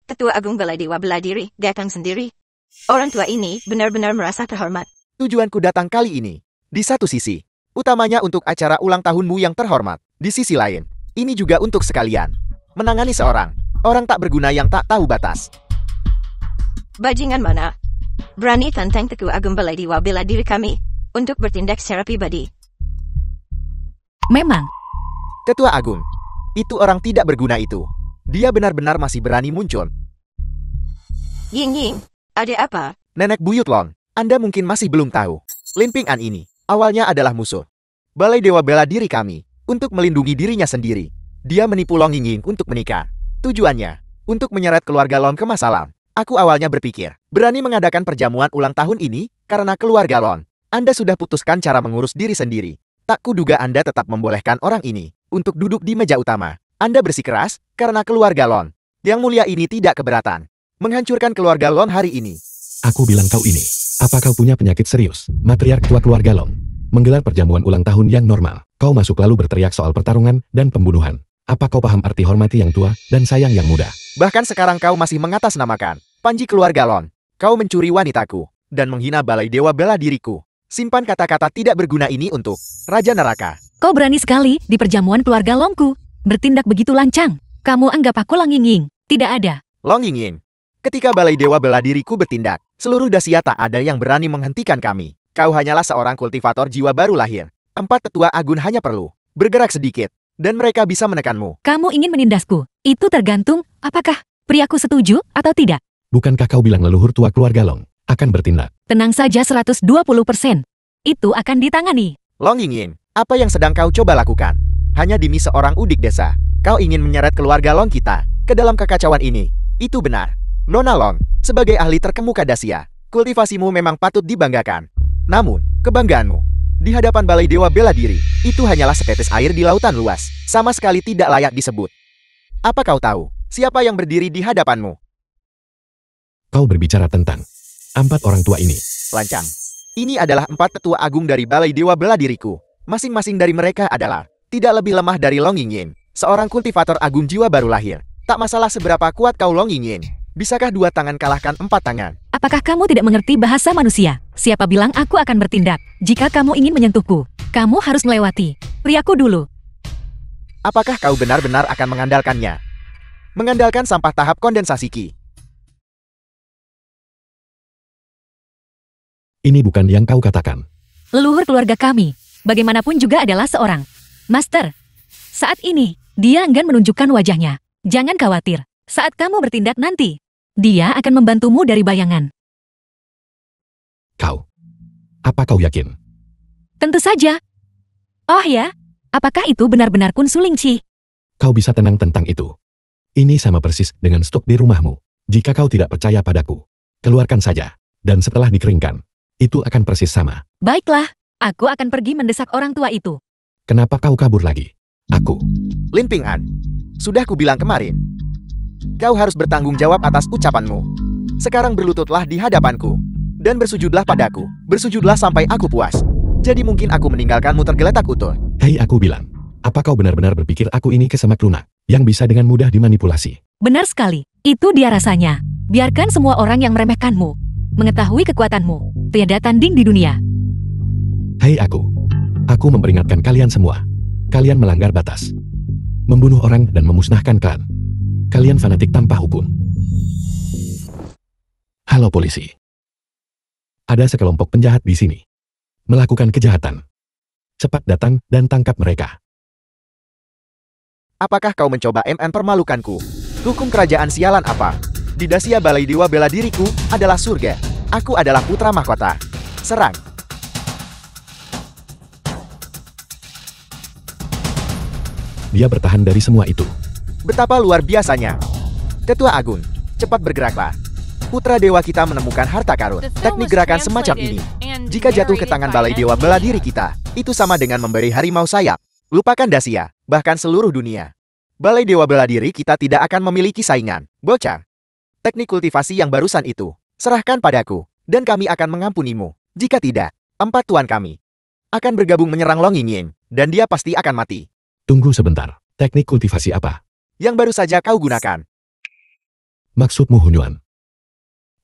Ketua Agung Balai Dewa Bela Diri datang sendiri. Orang tua ini benar-benar merasa terhormat. Tujuanku datang kali ini, di satu sisi, utamanya untuk acara ulang tahunmu yang terhormat. Di sisi lain, ini juga untuk sekalian menangani seorang orang tak berguna yang tak tahu batas. Bajingan mana berani tantang Ketua Agung Balai Dewa Bela Diri kami untuk bertindak secara pribadi? Memang, Ketua Agung, itu orang tidak berguna itu. Dia benar-benar masih berani muncul. Ying, ada apa? Nenek buyut Lon, Anda mungkin masih belum tahu. Lin Ping An ini, awalnya adalah musuh Balai Dewa Bela Diri kami, untuk melindungi dirinya sendiri. Dia menipu Long Ying untuk menikah. Tujuannya, untuk menyeret keluarga Lon ke masalah. Aku awalnya berpikir, berani mengadakan perjamuan ulang tahun ini, karena keluarga Lon. Anda sudah putuskan cara mengurus diri sendiri. Tak kuduga Anda tetap membolehkan orang ini, untuk duduk di meja utama. Anda bersikeras, karena keluarga Lon. Yang mulia ini tidak keberatan menghancurkan keluarga Lon hari ini. Aku bilang kau ini, apa kau punya penyakit serius? Matriark tua keluarga Long menggelar perjamuan ulang tahun yang normal. Kau masuk lalu berteriak soal pertarungan dan pembunuhan. Apa kau paham arti hormati yang tua dan sayang yang muda? Bahkan sekarang kau masih mengatasnamakan panji keluarga Lon. Kau mencuri wanitaku dan menghina Balai Dewa Bela Diriku. Simpan kata-kata tidak berguna ini untuk Raja Neraka. kau berani sekali di perjamuan keluarga Longku. Bertindak begitu lancang. Kamu anggap aku Long Ying? Tidak ada. Long Ying, ketika Balai Dewa Bela Diriku bertindak, seluruh Dasia tak ada yang berani menghentikan kami. Kau hanyalah seorang kultivator jiwa baru lahir. 4 tetua agun hanya perlu bergerak sedikit, dan mereka bisa menekanmu. Kamu ingin menindasku. Itu tergantung apakah priaku setuju atau tidak. Bukankah kau bilang leluhur tua keluarga Long akan bertindak? Tenang saja 120%. Itu akan ditangani. Long Ying, apa yang sedang kau coba lakukan? Hanya demi seorang udik desa, kau ingin menyeret keluarga Long kita ke dalam kekacauan ini. Itu benar. Nona Long, sebagai ahli terkemuka Dasia, kultivasimu memang patut dibanggakan. Namun, kebanggaanmu di hadapan Balai Dewa Bela Diri, itu hanyalah setetes air di lautan luas, sama sekali tidak layak disebut. Apa kau tahu siapa yang berdiri di hadapanmu? Kau berbicara tentang 4 orang tua ini. Lancang. Ini adalah 4 tetua agung dari Balai Dewa Bela Diriku. Masing-masing dari mereka adalah tidak lebih lemah dari Long Ying, seorang kultivator agung jiwa baru lahir. Tak masalah seberapa kuat kau Long Ying. Bisakah 2 tangan kalahkan 4 tangan? Apakah kamu tidak mengerti bahasa manusia? Siapa bilang aku akan bertindak? Jika kamu ingin menyentuhku, kamu harus melewati priaku dulu. Apakah kau benar-benar akan mengandalkannya? Mengandalkan sampah tahap kondensasi Ki. Ini bukan yang kau katakan. Leluhur keluarga kami, bagaimanapun juga adalah seorang Master. Saat ini, dia enggan menunjukkan wajahnya. Jangan khawatir, saat kamu bertindak nanti, dia akan membantumu dari bayangan. Kau. Apa kau yakin? Tentu saja. Oh ya, apakah itu benar-benar Kun Sulingci? Kau bisa tenang tentang itu. Ini sama persis dengan stok di rumahmu. Jika kau tidak percaya padaku, keluarkan saja. Dan setelah dikeringkan, itu akan persis sama. Baiklah, aku akan pergi mendesak orang tua itu. Kenapa kau kabur lagi? Aku. Lin Ping An, sudah kubilang kemarin. Kau harus bertanggung jawab atas ucapanmu. Sekarang berlututlah di hadapanku. Dan bersujudlah padaku. Bersujudlah sampai aku puas. Jadi mungkin aku meninggalkanmu tergeletak utuh. Hei, aku bilang. Apa kau benar-benar berpikir aku ini kesemak lunak, yang bisa dengan mudah dimanipulasi? Benar sekali, itu dia rasanya. Biarkan semua orang yang meremehkanmu mengetahui kekuatanmu. Tiada tanding di dunia. Hei aku memperingatkan kalian semua. Kalian melanggar batas. Membunuh orang dan memusnahkan klan. Kalian fanatik tanpa hukum. Halo polisi. Ada sekelompok penjahat di sini. Melakukan kejahatan. Cepat datang dan tangkap mereka. Apakah kau mencoba mempermalukanku? Hukum kerajaan sialan apa? Di Dacia Balai Dewa Bela Diriku adalah surga. Aku adalah putra mahkota. Serang. Dia bertahan dari semua itu. Betapa luar biasanya. Ketua Agung, cepat bergeraklah. Putra Dewa kita menemukan harta karun. Teknik gerakan semacam ini, jika jatuh ke tangan Balai Dewa Bela Diri kita, itu sama dengan memberi harimau sayap. Lupakan Dacia, bahkan seluruh dunia. Balai Dewa Bela Diri kita tidak akan memiliki saingan. Bocah. Teknik kultivasi yang barusan itu, serahkan padaku, dan kami akan mengampunimu. Jika tidak, 4 tuan kami akan bergabung menyerang Long Yingying, dan dia pasti akan mati. Tunggu sebentar, teknik kultivasi apa? Yang baru saja kau gunakan. Maksudmu Hunyuan?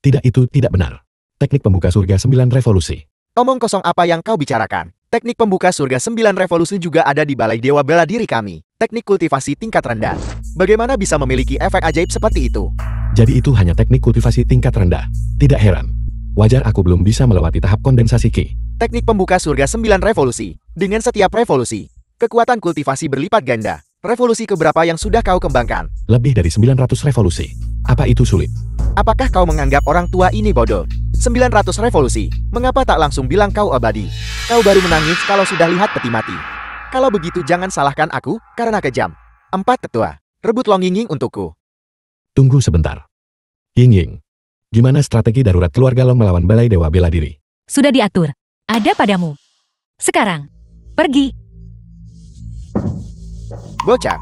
Tidak, itu tidak benar. Teknik pembuka surga 9 revolusi. Omong kosong apa yang kau bicarakan? Teknik pembuka surga 9 revolusi juga ada di Balai Dewa Bela Diri kami. Teknik kultivasi tingkat rendah. Bagaimana bisa memiliki efek ajaib seperti itu? Jadi itu hanya teknik kultivasi tingkat rendah. Tidak heran. Wajar aku belum bisa melewati tahap kondensasi Ki. Teknik pembuka surga 9 revolusi. Dengan setiap revolusi, kekuatan kultivasi berlipat ganda. Revolusi keberapa yang sudah kau kembangkan? Lebih dari 900 revolusi. Apa itu sulit? Apakah kau menganggap orang tua ini bodoh? 900 revolusi, mengapa tak langsung bilang kau abadi? Kau baru menangis kalau sudah lihat peti mati. Kalau begitu jangan salahkan aku, karena kejam. 4 tetua, rebut Long Yingying untukku. Tunggu sebentar. Yingying, gimana strategi darurat keluarga Long melawan Balai Dewa Bela Diri? Sudah diatur. Ada padamu. Sekarang, pergi. Bocah,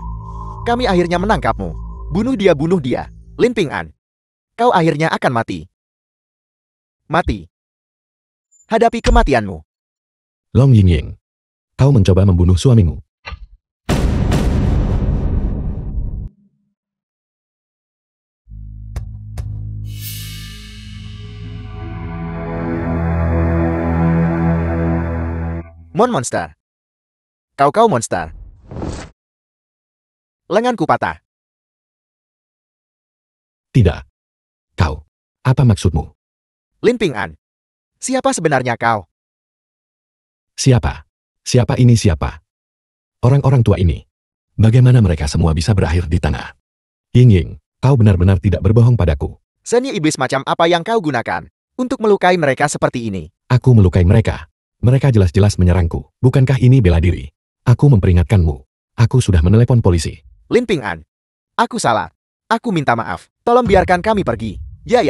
kami akhirnya menangkapmu. Bunuh dia, bunuh dia. Lin Ping'an, kau akhirnya akan mati. Mati. Hadapi kematianmu. Long Yingying, kau mencoba membunuh suamimu. Monster. Kau monster. Lenganku patah. Tidak. Kau. Apa maksudmu? Lin Ping'an, siapa sebenarnya kau? Siapa? Siapa ini siapa? Orang-orang tua ini. Bagaimana mereka semua bisa berakhir di tanah? Yingying, kau benar-benar tidak berbohong padaku. Seni iblis macam apa yang kau gunakan untuk melukai mereka seperti ini? Aku melukai mereka. Mereka jelas-jelas menyerangku. Bukankah ini bela diri? Aku memperingatkanmu. Aku sudah menelepon polisi. Lin Ping'an, aku salah. Aku minta maaf. Tolong biarkan kami pergi. Ya.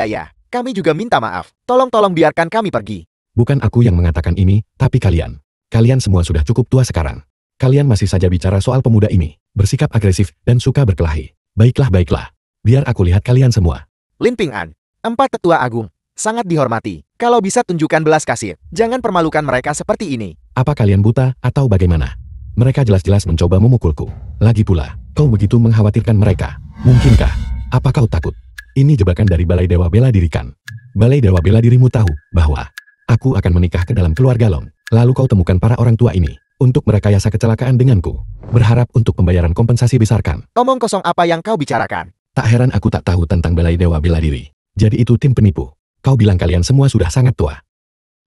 Kami juga minta maaf. Tolong biarkan kami pergi. Bukan aku yang mengatakan ini, tapi kalian. Kalian semua sudah cukup tua sekarang. Kalian masih saja bicara soal pemuda ini. Bersikap agresif dan suka berkelahi. Baiklah. Biar aku lihat kalian semua. Lin Ping'an, 4 tetua agung. Sangat dihormati. Kalau bisa tunjukkan belas kasih. Jangan permalukan mereka seperti ini. Apa kalian buta atau bagaimana? Mereka jelas-jelas mencoba memukulku. Lagi pula, kau begitu mengkhawatirkan mereka. Mungkinkah? Apa kau takut? Ini jebakan dari Balai Dewa Bela Diri kan? Balai Dewa Bela Dirimu tahu bahwa aku akan menikah ke dalam keluarga Long. Lalu kau temukan para orang tua ini untuk merekayasa kecelakaan denganku. Berharap untuk pembayaran kompensasi besar kan? Omong kosong apa yang kau bicarakan? Tak heran aku tak tahu tentang Balai Dewa Bela Diri. Jadi itu tim penipu. Kau bilang kalian semua sudah sangat tua.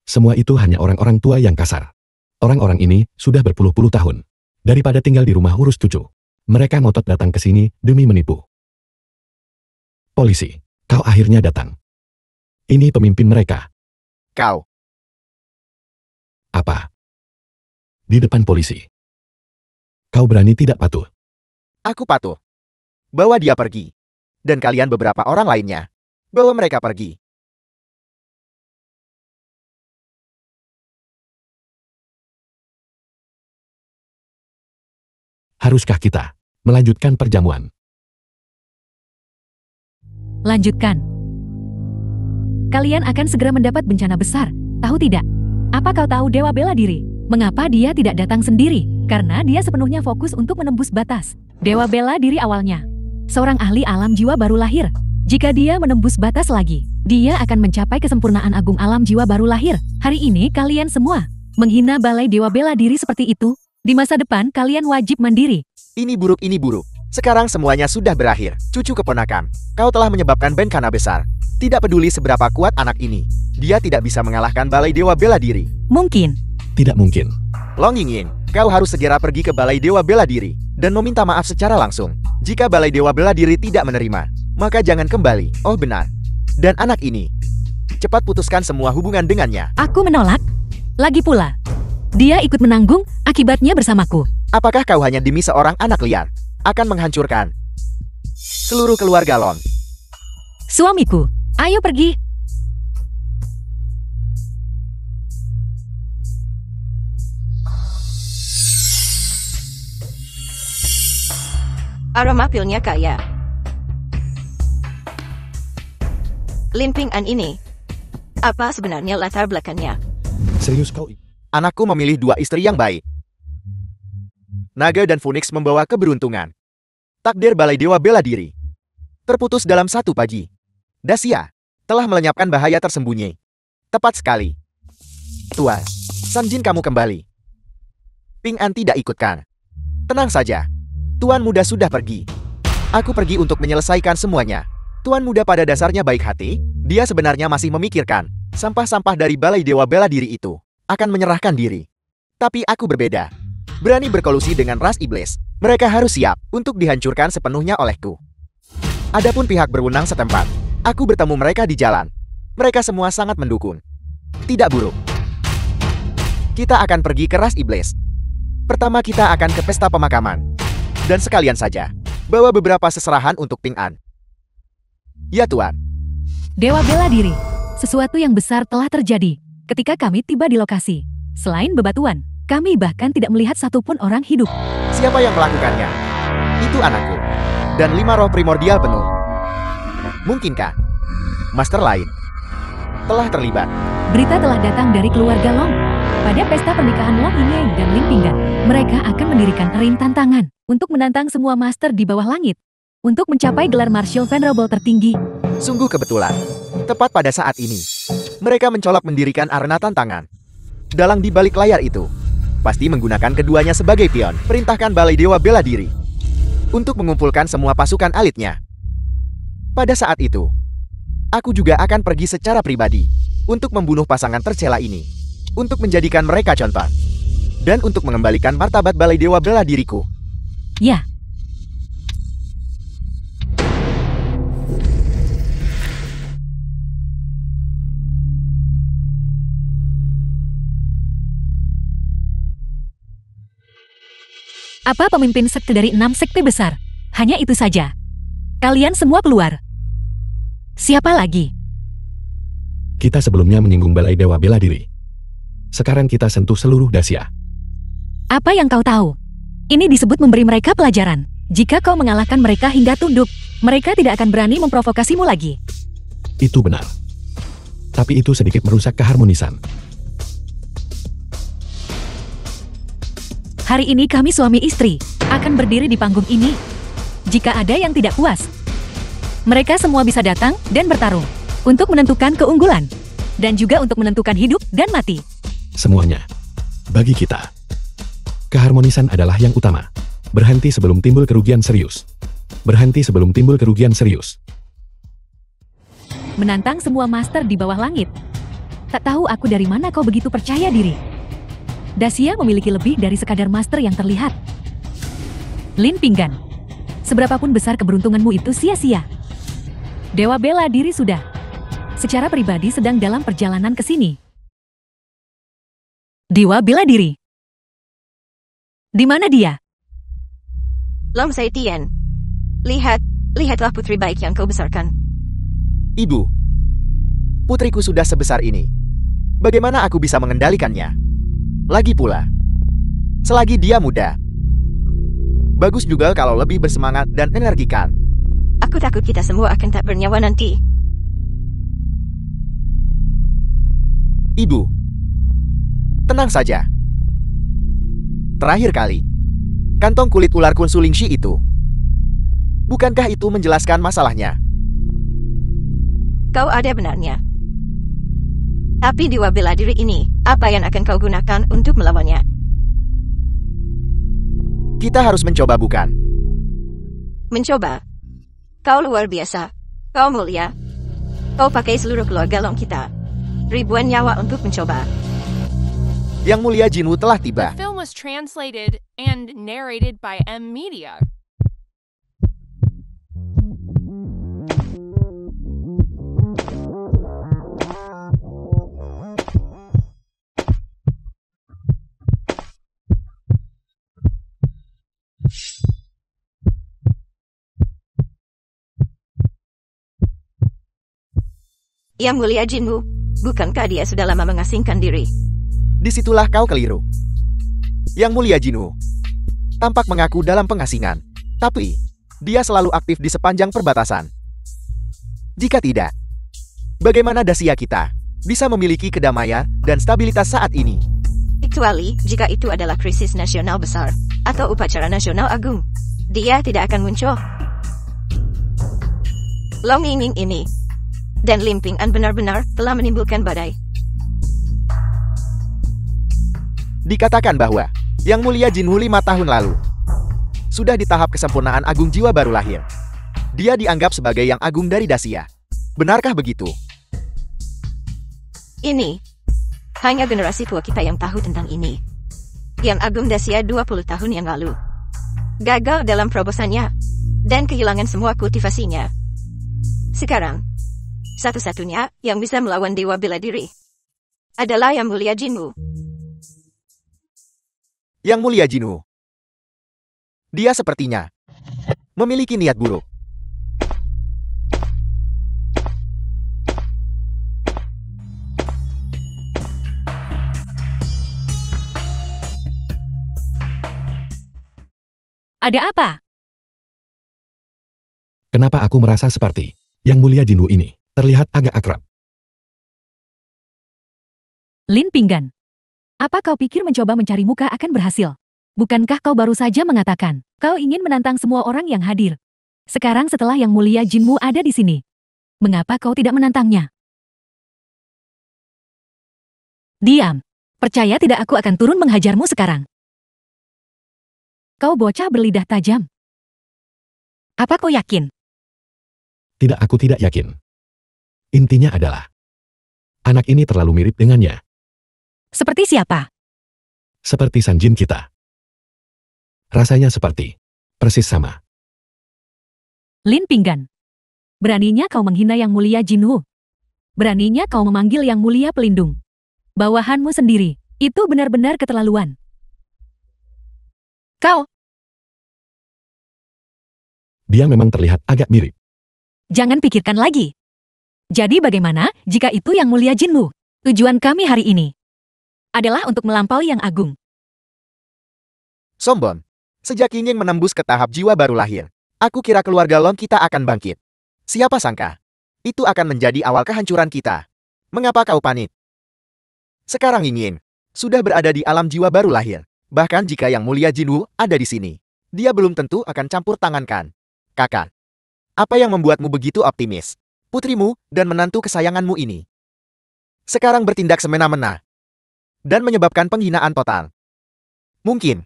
Semua itu hanya orang-orang tua yang kasar. Orang-orang ini sudah berpuluh-puluh tahun. Daripada tinggal di rumah urus cucu, mereka ngotot datang ke sini demi menipu. Polisi, kau akhirnya datang. Ini pemimpin mereka. Kau. Apa? Di depan polisi. Kau berani tidak patuh? Aku patuh. Bawa dia pergi. Dan kalian beberapa orang lainnya. Bawa mereka pergi. Haruskah kita melanjutkan perjamuan? Lanjutkan. Kalian akan segera mendapat bencana besar, tahu tidak? Apa kau tahu Dewa Bela Diri? Mengapa dia tidak datang sendiri? Karena dia sepenuhnya fokus untuk menembus batas. Dewa Bela Diri awalnya seorang ahli alam jiwa baru lahir. Jika dia menembus batas lagi, dia akan mencapai kesempurnaan agung alam jiwa baru lahir. Hari ini kalian semua menghina Balai Dewa Bela Diri seperti itu. Di masa depan kalian wajib mandiri. Ini buruk. Sekarang semuanya sudah berakhir. Cucu keponakan, kau telah menyebabkan bencana besar. Tidak peduli seberapa kuat anak ini, dia tidak bisa mengalahkan Balai Dewa Bela Diri. Mungkin. Tidak mungkin. Long Yingying, kau harus segera pergi ke Balai Dewa Bela Diri dan meminta maaf secara langsung. Jika Balai Dewa Bela Diri tidak menerima, maka jangan kembali. Oh benar. Dan anak ini, cepat putuskan semua hubungan dengannya. Aku menolak. Lagi pula, dia ikut menanggung akibatnya bersamaku. Apakah kau hanya demi seorang anak liar akan menghancurkan seluruh keluarga Long? Suamiku, ayo pergi. Aroma pilnya kaya. Lin Ping An ini, apa sebenarnya latar belakangnya? Serius kau? Anakku memilih dua istri yang baik. Naga dan Phoenix membawa keberuntungan. Takdir Balai Dewa Bela Diri terputus dalam satu pagi. Dacia telah melenyapkan bahaya tersembunyi. Tepat sekali. Tuan, San Jin kamu kembali. Ping An tidak ikutkan. Tenang saja. Tuan muda sudah pergi. Aku pergi untuk menyelesaikan semuanya. Tuan muda pada dasarnya baik hati. Dia sebenarnya masih memikirkan sampah-sampah dari Balai Dewa Bela Diri itu akan menyerahkan diri. Tapi aku berbeda. Berani berkolusi dengan ras iblis. Mereka harus siap untuk dihancurkan sepenuhnya olehku. Adapun pihak berwenang setempat, aku bertemu mereka di jalan. Mereka semua sangat mendukung. Tidak buruk. Kita akan pergi ke ras iblis. Pertama kita akan ke pesta pemakaman. Dan sekalian saja, bawa beberapa seserahan untuk Ping An. Ya Tuan. Dewa Bela Diri, sesuatu yang besar telah terjadi ketika kami tiba di lokasi. Selain bebatuan, kami bahkan tidak melihat satupun orang hidup. Siapa yang melakukannya? Itu anakku. Dan 5 roh primordial penuh. Mungkinkah master lain telah terlibat? Berita telah datang dari keluarga Long. Pada pesta pernikahan Long Inyeng dan Lin Pinggan, mereka akan mendirikan ring tantangan untuk menantang semua master di bawah langit untuk mencapai gelar Martial Venerable tertinggi. Sungguh kebetulan. Tepat pada saat ini, mereka mencolok mendirikan arena tantangan. Dalang di balik layar itu pasti menggunakan keduanya sebagai pion. Perintahkan Balai Dewa Bela Diri untuk mengumpulkan semua pasukan elitnya. Pada saat itu, aku juga akan pergi secara pribadi untuk membunuh pasangan tercela ini, untuk menjadikan mereka contoh, dan untuk mengembalikan martabat Balai Dewa Bela Diriku. Ya. Apa pemimpin sekte dari 6 sekte besar? Hanya itu saja. Kalian semua keluar. Siapa lagi? Kita sebelumnya menyinggung Balai Dewa Bela Diri. Sekarang kita sentuh seluruh Dacia. Apa yang kau tahu? Ini disebut memberi mereka pelajaran. Jika kau mengalahkan mereka hingga tunduk, mereka tidak akan berani memprovokasimu lagi. Itu benar. Tapi itu sedikit merusak keharmonisan. Hari ini kami suami istri akan berdiri di panggung ini. Jika ada yang tidak puas, mereka semua bisa datang dan bertarung untuk menentukan keunggulan dan juga untuk menentukan hidup dan mati. Semuanya. Bagi kita, keharmonisan adalah yang utama. Berhenti sebelum timbul kerugian serius. Berhenti sebelum timbul kerugian serius. Menantang semua master di bawah langit. Tak tahu aku dari mana kau begitu percaya diri. Dacia memiliki lebih dari sekadar master yang terlihat. Lin Pinggan, seberapapun besar keberuntunganmu itu sia-sia. Dewa Bela Diri sudah, secara pribadi sedang dalam perjalanan ke sini. Dewa Bela Diri. Di mana dia? Long Saitian. Lihatlah putri baik yang kau besarkan. Ibu, putriku sudah sebesar ini. Bagaimana aku bisa mengendalikannya? Lagi pula, selagi dia muda, bagus juga kalau lebih bersemangat dan energikan. Aku takut kita semua akan tak bernyawa nanti. Ibu, tenang saja. Terakhir kali, kantong kulit ular Kun Sulingshi itu, bukankah itu menjelaskan masalahnya? Kau ada benarnya. Tapi Dewa Bela Diri ini, apa yang akan kau gunakan untuk melawannya? Kita harus mencoba, bukan? Mencoba? Kau luar biasa. Kau mulia. Kau pakai seluruh keluarga Long kita. Ribuan nyawa untuk mencoba. Yang Mulia Jinwoo telah tiba. The film was translated and narrated by M Media. Yang Mulia Jinwu, bukankah dia sudah lama mengasingkan diri? Disitulah kau keliru. Yang Mulia Jinwu tampak mengaku dalam pengasingan, tapi dia selalu aktif di sepanjang perbatasan. Jika tidak, bagaimana Dacia kita bisa memiliki kedamaian dan stabilitas saat ini? Kecuali jika itu adalah krisis nasional besar atau upacara nasional agung. Dia tidak akan muncul. Long Yingning ini dan Lim Ping An benar-benar telah menimbulkan badai. Dikatakan bahwa Yang Mulia Jinwu 5 tahun lalu sudah di tahap kesempurnaan agung jiwa baru lahir. Dia dianggap sebagai yang agung dari Dacia. Benarkah begitu? Ini hanya generasi tua kita yang tahu tentang ini. Yang agung Dacia 20 tahun yang lalu gagal dalam perobosannya dan kehilangan semua kultivasinya. Sekarang, satu-satunya yang bisa melawan dewa bela diri adalah Yang Mulia Jinwu. Yang Mulia Jinwu. Dia sepertinya memiliki niat buruk. Ada apa? Kenapa aku merasa seperti Yang Mulia Jinwu ini terlihat agak akrab? Lin Pinggan. Apa kau pikir mencoba mencari muka akan berhasil? Bukankah kau baru saja mengatakan, kau ingin menantang semua orang yang hadir? Sekarang setelah Yang Mulia Jinwu ada di sini, mengapa kau tidak menantangnya? Diam. Percaya tidak, aku akan turun menghajarmu sekarang. Kau bocah berlidah tajam. Apa kau yakin? Tidak, aku tidak yakin. Intinya adalah, anak ini terlalu mirip dengannya. Seperti siapa? Seperti Sanjin kita. Rasanya seperti persis sama. Lin Pinggan. Beraninya kau menghina Yang Mulia Jinwu. Beraninya kau memanggil Yang Mulia Pelindung bawahanmu sendiri. Itu benar-benar keterlaluan. Kau. Dia memang terlihat agak mirip. Jangan pikirkan lagi. Jadi bagaimana jika itu Yang Mulia Jinwu? Tujuan kami hari ini adalah untuk melampaui Yang Agung. Sombong. Sejak Yingning menembus ke tahap jiwa baru lahir, aku kira keluarga Long kita akan bangkit. Siapa sangka, itu akan menjadi awal kehancuran kita. Mengapa kau panik? Sekarang Yingning sudah berada di alam jiwa baru lahir. Bahkan jika Yang Mulia Jinwu ada di sini, dia belum tentu akan campur tangankan. Kakak, apa yang membuatmu begitu optimis? Putrimu dan menantu kesayanganmu ini sekarang bertindak semena-mena dan menyebabkan penghinaan total. Mungkin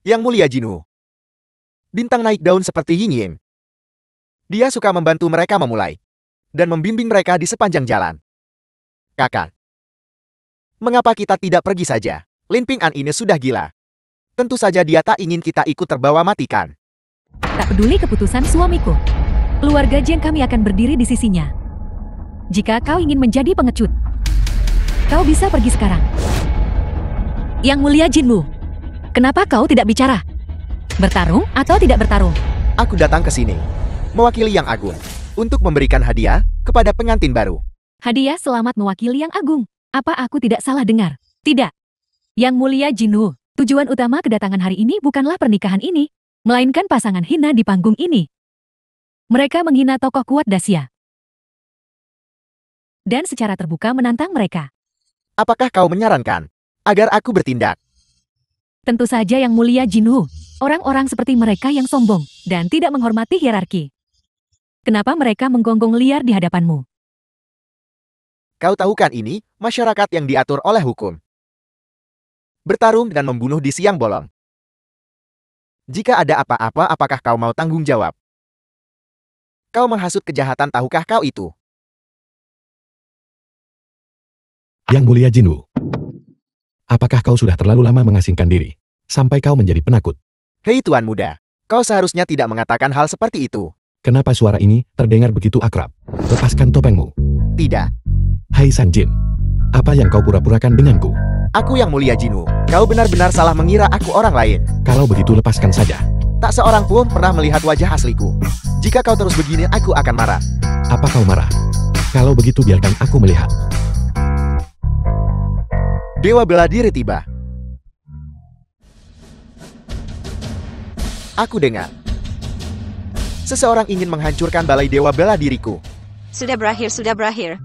Yang Mulia Jinwu bintang naik daun seperti Yingning. Dia suka membantu mereka memulai dan membimbing mereka di sepanjang jalan. Kakak, mengapa kita tidak pergi saja? Lin Ping An ini sudah gila. Tentu saja dia tak ingin kita ikut terbawa matikan. Tak peduli keputusan suamiku. Keluarga Jian kami akan berdiri di sisinya. Jika kau ingin menjadi pengecut, kau bisa pergi sekarang. Yang Mulia Jinwu, kenapa kau tidak bicara? Bertarung atau tidak bertarung? Aku datang ke sini mewakili Yang Agung untuk memberikan hadiah kepada pengantin baru. Hadiah selamat mewakili Yang Agung. Apa aku tidak salah dengar? Tidak. Yang Mulia Jinwu, tujuan utama kedatangan hari ini bukanlah pernikahan ini, melainkan pasangan hina di panggung ini. Mereka menghina tokoh kuat Dacia dan secara terbuka menantang mereka. Apakah kau menyarankan agar aku bertindak? Tentu saja Yang Mulia Jinwu, orang-orang seperti mereka yang sombong dan tidak menghormati hierarki. Kenapa mereka menggonggong liar di hadapanmu? Kau tahu kan ini masyarakat yang diatur oleh hukum. Bertarung dan membunuh di siang bolong. Jika ada apa-apa, apakah kau mau tanggung jawab? Kau menghasut kejahatan, tahukah kau itu? Yang Mulia Jinwu, apakah kau sudah terlalu lama mengasingkan diri, sampai kau menjadi penakut? Hei Tuan Muda, kau seharusnya tidak mengatakan hal seperti itu. Kenapa suara ini terdengar begitu akrab? Lepaskan topengmu. Tidak. Hai Sanjin, apa yang kau pura-purakan denganku? Aku Yang Mulia Jinwu. Kau benar-benar salah mengira aku orang lain. Kalau begitu lepaskan saja. Tak seorang pun pernah melihat wajah asliku. Jika kau terus begini, aku akan marah. Apa kau marah? Kalau begitu biarkan aku melihat. Dewa bela diri tiba. Aku dengar. Seseorang ingin menghancurkan balai dewa bela diriku. Sudah berakhir, sudah berakhir.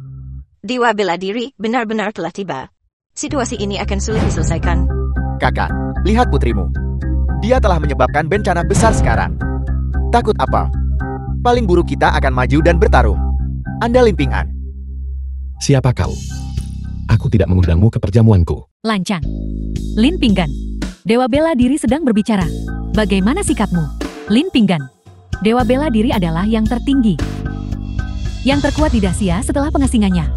Dewa bela diri benar-benar telah tiba. Situasi ini akan sulit diselesaikan. Kakak, lihat putrimu. Dia telah menyebabkan bencana besar sekarang. Takut apa? Paling buruk kita akan maju dan bertarung. Anda Lim Ping-an. Siapa kau? Aku tidak mengundangmu ke perjamuanku. Lancang. Lin Pinggan. Dewa bela diri sedang berbicara. Bagaimana sikapmu? Lin Pinggan. Dewa bela diri adalah yang tertinggi, yang terkuat di Dacia setelah pengasingannya.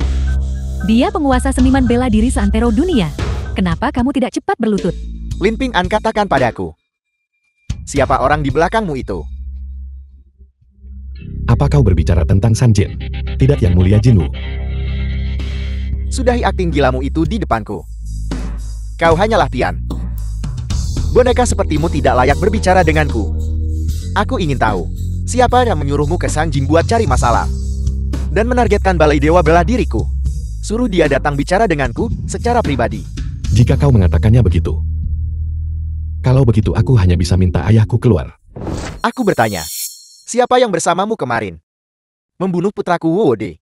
Dia penguasa seniman bela diri seantero dunia. Kenapa kamu tidak cepat berlutut? Lin Ping-an katakan padaku. Siapa orang di belakangmu itu? Apa kau berbicara tentang San Jin? Tidak, Yang Mulia Jinwu. Sudahi akting gilamu itu di depanku. Kau hanyalah Tian. Boneka sepertimu tidak layak berbicara denganku. Aku ingin tahu, siapa yang menyuruhmu ke San Jin buat cari masalah dan menargetkan balai dewa bela diriku? Suruh dia datang bicara denganku secara pribadi. Jika kau mengatakannya begitu. Kalau begitu aku hanya bisa minta ayahku keluar. Aku bertanya, siapa yang bersamamu kemarin? Membunuh putraku Wode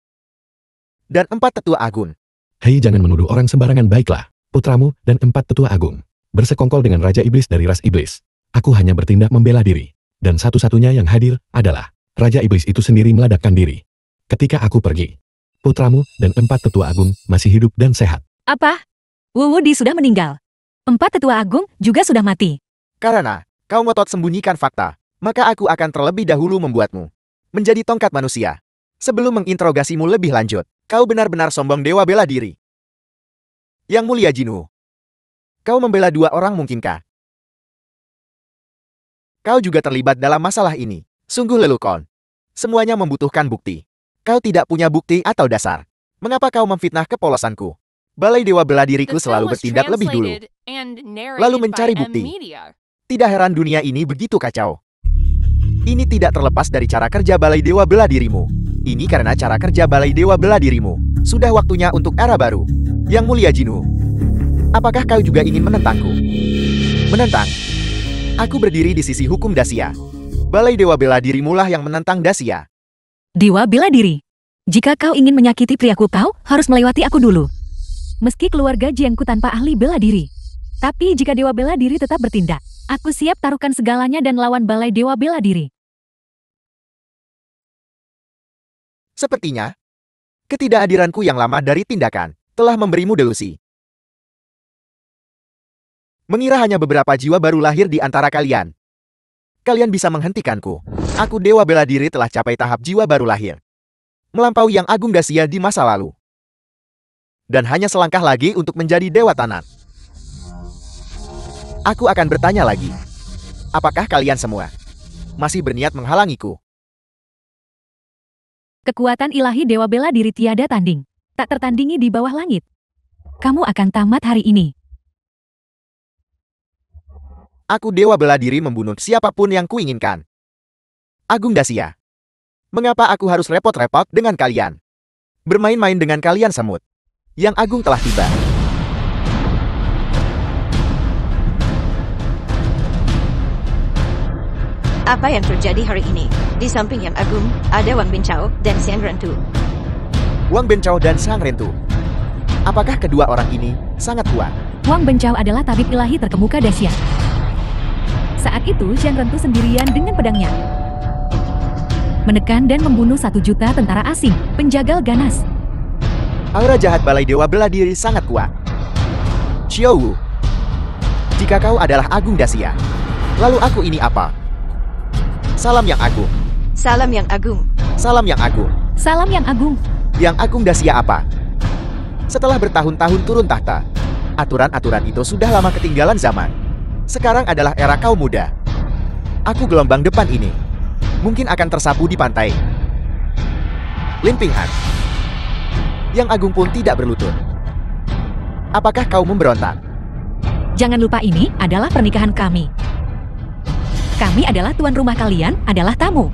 dan 4 tetua agung. Hei, jangan menuduh orang sembarangan. Baiklah, putramu dan 4 tetua agung bersekongkol dengan Raja Iblis dari ras Iblis. Aku hanya bertindak membela diri. Dan satu-satunya yang hadir adalah Raja Iblis itu sendiri meledakkan diri. Ketika aku pergi, putramu dan 4 tetua agung masih hidup dan sehat. Apa? Wuwudi sudah meninggal. 4 tetua agung juga sudah mati. Karena kau ngotot sembunyikan fakta, maka aku akan terlebih dahulu membuatmu menjadi tongkat manusia. Sebelum menginterogasimu lebih lanjut, kau benar-benar sombong dewa bela diri. Yang Mulia Jinwu, kau membela 2 orang mungkinkah? Kau juga terlibat dalam masalah ini. Sungguh lelukon. Semuanya membutuhkan bukti. Kau tidak punya bukti atau dasar. Mengapa kau memfitnah kepolosanku? Balai dewa bela diriku selalu bertindak lebih dulu, lalu mencari bukti. Tidak heran dunia ini begitu kacau. Ini tidak terlepas dari cara kerja balai dewa bela dirimu. Ini karena cara kerja balai dewa bela dirimu. Sudah waktunya untuk era baru. Yang Mulia Jinwu, apakah kau juga ingin menentangku? Menentang? Aku berdiri di sisi hukum Dacia. Balai dewa bela dirimulah yang menentang Dacia. Dewa bela diri. Jika kau ingin menyakiti priaku, kau harus melewati aku dulu. Meski keluarga Jiangku tanpa ahli bela diri. Tapi jika dewa bela diri tetap bertindak, aku siap taruhkan segalanya dan lawan balai dewa bela diri. Sepertinya, ketidakhadiranku yang lama dari tindakan telah memberimu delusi. Mengira hanya beberapa jiwa baru lahir di antara kalian. Kalian bisa menghentikanku. Aku dewa bela diri telah capai tahap jiwa baru lahir, melampaui yang agung Dacia di masa lalu. Dan hanya selangkah lagi untuk menjadi dewa tanah. Aku akan bertanya lagi. Apakah kalian semua masih berniat menghalangiku? Kekuatan ilahi dewa bela diri tiada tanding. Tak tertandingi di bawah langit. Kamu akan tamat hari ini. Aku dewa bela diri membunuh siapapun yang kuinginkan. Agung Dacia, mengapa aku harus repot-repot dengan kalian? Bermain-main dengan kalian semut. Yang agung telah tiba. Apa yang terjadi hari ini? Di samping Yang Agung, ada Wang Bincao dan Xiang Rentu. Wang Bincao dan Xiang Rentu. Apakah kedua orang ini sangat kuat? Wang Bincao adalah tabib ilahi terkemuka Dacia. Saat itu, Xiang Rentu sendirian dengan pedangnya menekan dan membunuh 1 juta tentara asing, penjagal ganas. Aura jahat balai dewa bela diri sangat kuat. Xiao Wu, jika kau adalah Agung Dacia, lalu aku ini apa? Salam Yang Agung. Salam Yang Agung. Salam Yang Agung. Salam Yang Agung. Yang Agung Dacia apa? Setelah bertahun-tahun turun tahta, aturan-aturan itu sudah lama ketinggalan zaman. Sekarang adalah era kaum muda. Aku gelombang depan ini mungkin akan tersapu di pantai. Lim Ping-an. Yang Agung pun tidak berlutut. Apakah kau memberontak? Jangan lupa ini adalah pernikahan kami. Kami adalah tuan rumah, kalian adalah tamu.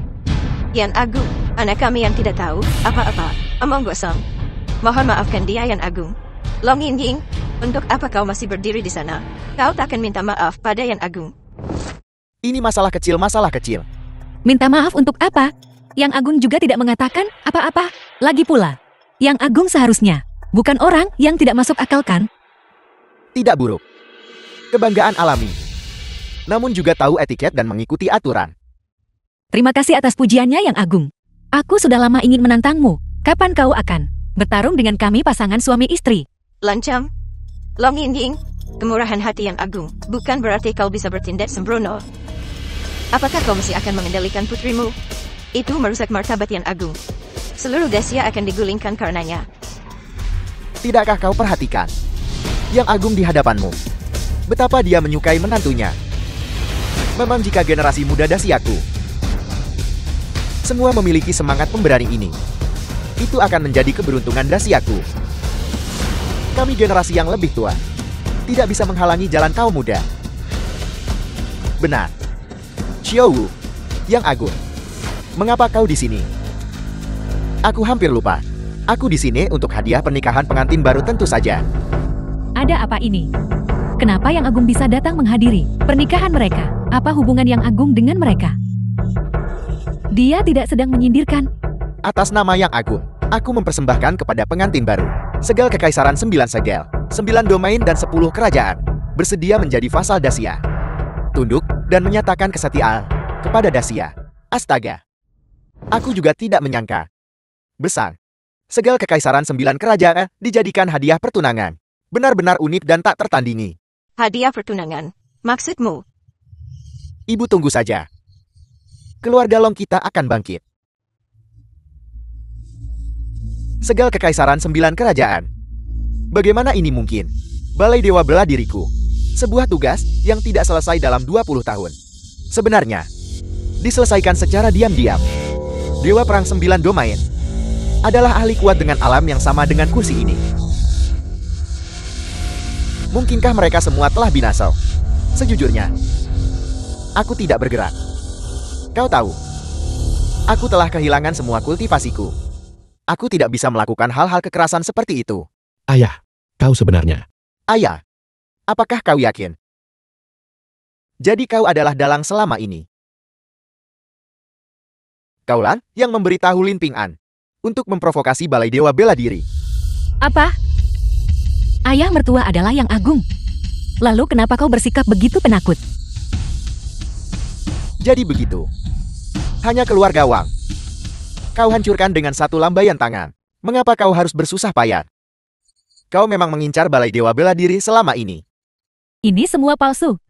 Yang Agung, anak kami yang tidak tahu apa-apa. Omong gosong. Mohon maafkan dia Yang Agung. Long Ying, untuk apa kau masih berdiri di sana? Kau takkan minta maaf pada Yang Agung. Ini masalah kecil, masalah kecil. Minta maaf untuk apa? Yang Agung juga tidak mengatakan apa-apa. Lagi pula, Yang Agung seharusnya bukan orang yang tidak masuk akal kan? Tidak buruk. Kebanggaan alami. Namun juga tahu etiket dan mengikuti aturan. Terima kasih atas pujiannya Yang Agung. Aku sudah lama ingin menantangmu. Kapan kau akan bertarung dengan kami pasangan suami istri? Lancam. Long Ying, kemurahan hati Yang Agung bukan berarti kau bisa bertindak sembrono. Apakah kau masih akan mengendalikan putrimu? Itu merusak martabat Yang Agung. Seluruh Dacia akan digulingkan karenanya. Tidakkah kau perhatikan Yang Agung di hadapanmu? Betapa dia menyukai menantunya. Memang jika generasi muda Dasiaku semua memiliki semangat pemberani ini, itu akan menjadi keberuntungan Dasiaku. Kami generasi yang lebih tua tidak bisa menghalangi jalan kaum muda. Benar. Xiao Wu, Yang Agung. Mengapa kau di sini? Aku hampir lupa. Aku di sini untuk hadiah pernikahan pengantin baru tentu saja. Ada apa ini? Kenapa Yang Agung bisa datang menghadiri pernikahan mereka? Apa hubungan Yang Agung dengan mereka? Dia tidak sedang menyindirkan. Atas nama Yang Agung, aku mempersembahkan kepada pengantin baru segel kekaisaran 9 segel, 9 domain dan 10 kerajaan, bersedia menjadi vasal Dacia. Tunduk dan menyatakan kesetiaan kepada Dacia. Astaga. Aku juga tidak menyangka. Besar. Segel kekaisaran 9 kerajaan dijadikan hadiah pertunangan. Benar-benar unik dan tak tertandingi. Hadiah pertunangan. Maksudmu? Ibu tunggu saja. Keluarga Long kita akan bangkit. Segel kekaisaran 9 kerajaan. Bagaimana ini mungkin? Balai Dewa Bela Diriku. Sebuah tugas yang tidak selesai dalam 20 tahun. Sebenarnya, diselesaikan secara diam-diam. Dewa Perang 9 Domain adalah ahli kuat dengan alam yang sama dengan kursi ini. Mungkinkah mereka semua telah binasa? Sejujurnya, aku tidak bergerak. Kau tahu, aku telah kehilangan semua kultivasiku. Aku tidak bisa melakukan hal-hal kekerasan seperti itu. Ayah, kau sebenarnya. Ayah, apakah kau yakin? Jadi kau adalah dalang selama ini. Kaulah yang memberitahu Lin Ping'an untuk memprovokasi Balai Dewa Bela Diri. Apa? Ayah mertua adalah Yang Agung. Lalu kenapa kau bersikap begitu penakut? Jadi begitu. Hanya keluarga Wang. Kau hancurkan dengan satu lambaian tangan. Mengapa kau harus bersusah payah? Kau memang mengincar Balai Dewa Bela Diri selama ini. Ini semua palsu.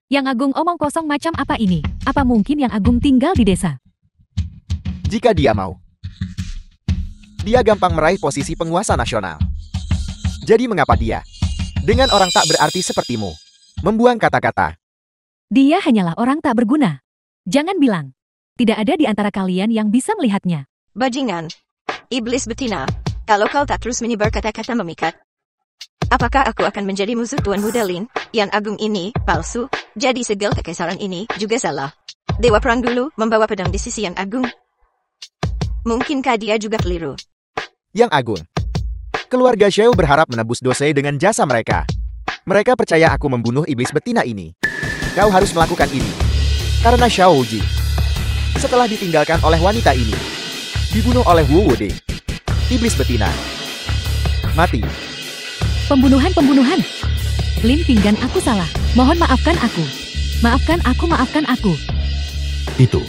Yang Agung omong kosong macam apa ini? Apa mungkin Yang Agung tinggal di desa? Jika dia mau, dia gampang meraih posisi penguasa nasional. Jadi mengapa dia, dengan orang tak berarti sepertimu, membuang kata-kata? Dia hanyalah orang tak berguna. Jangan bilang, tidak ada di antara kalian yang bisa melihatnya. Bajingan. Iblis betina. Kalau kau tak terus menyebar kata-kata memikat, apakah aku akan menjadi musuh Tuan Muda Lin? Yang Agung ini palsu. Jadi segel kekaisaran ini juga salah. Dewa Perang dulu membawa pedang di sisi Yang Agung. Mungkinkah dia juga keliru? Yang Agung. Keluarga Xiao berharap menebus dosa dengan jasa mereka. Mereka percaya aku membunuh iblis betina ini. Kau harus melakukan ini. Karena Xiao Ji, setelah ditinggalkan oleh wanita ini, dibunuh oleh Wu Wode, iblis betina. Mati. Pembunuhan. Lin Pinggan, aku salah. Mohon maafkan aku. Maafkan aku. Itu.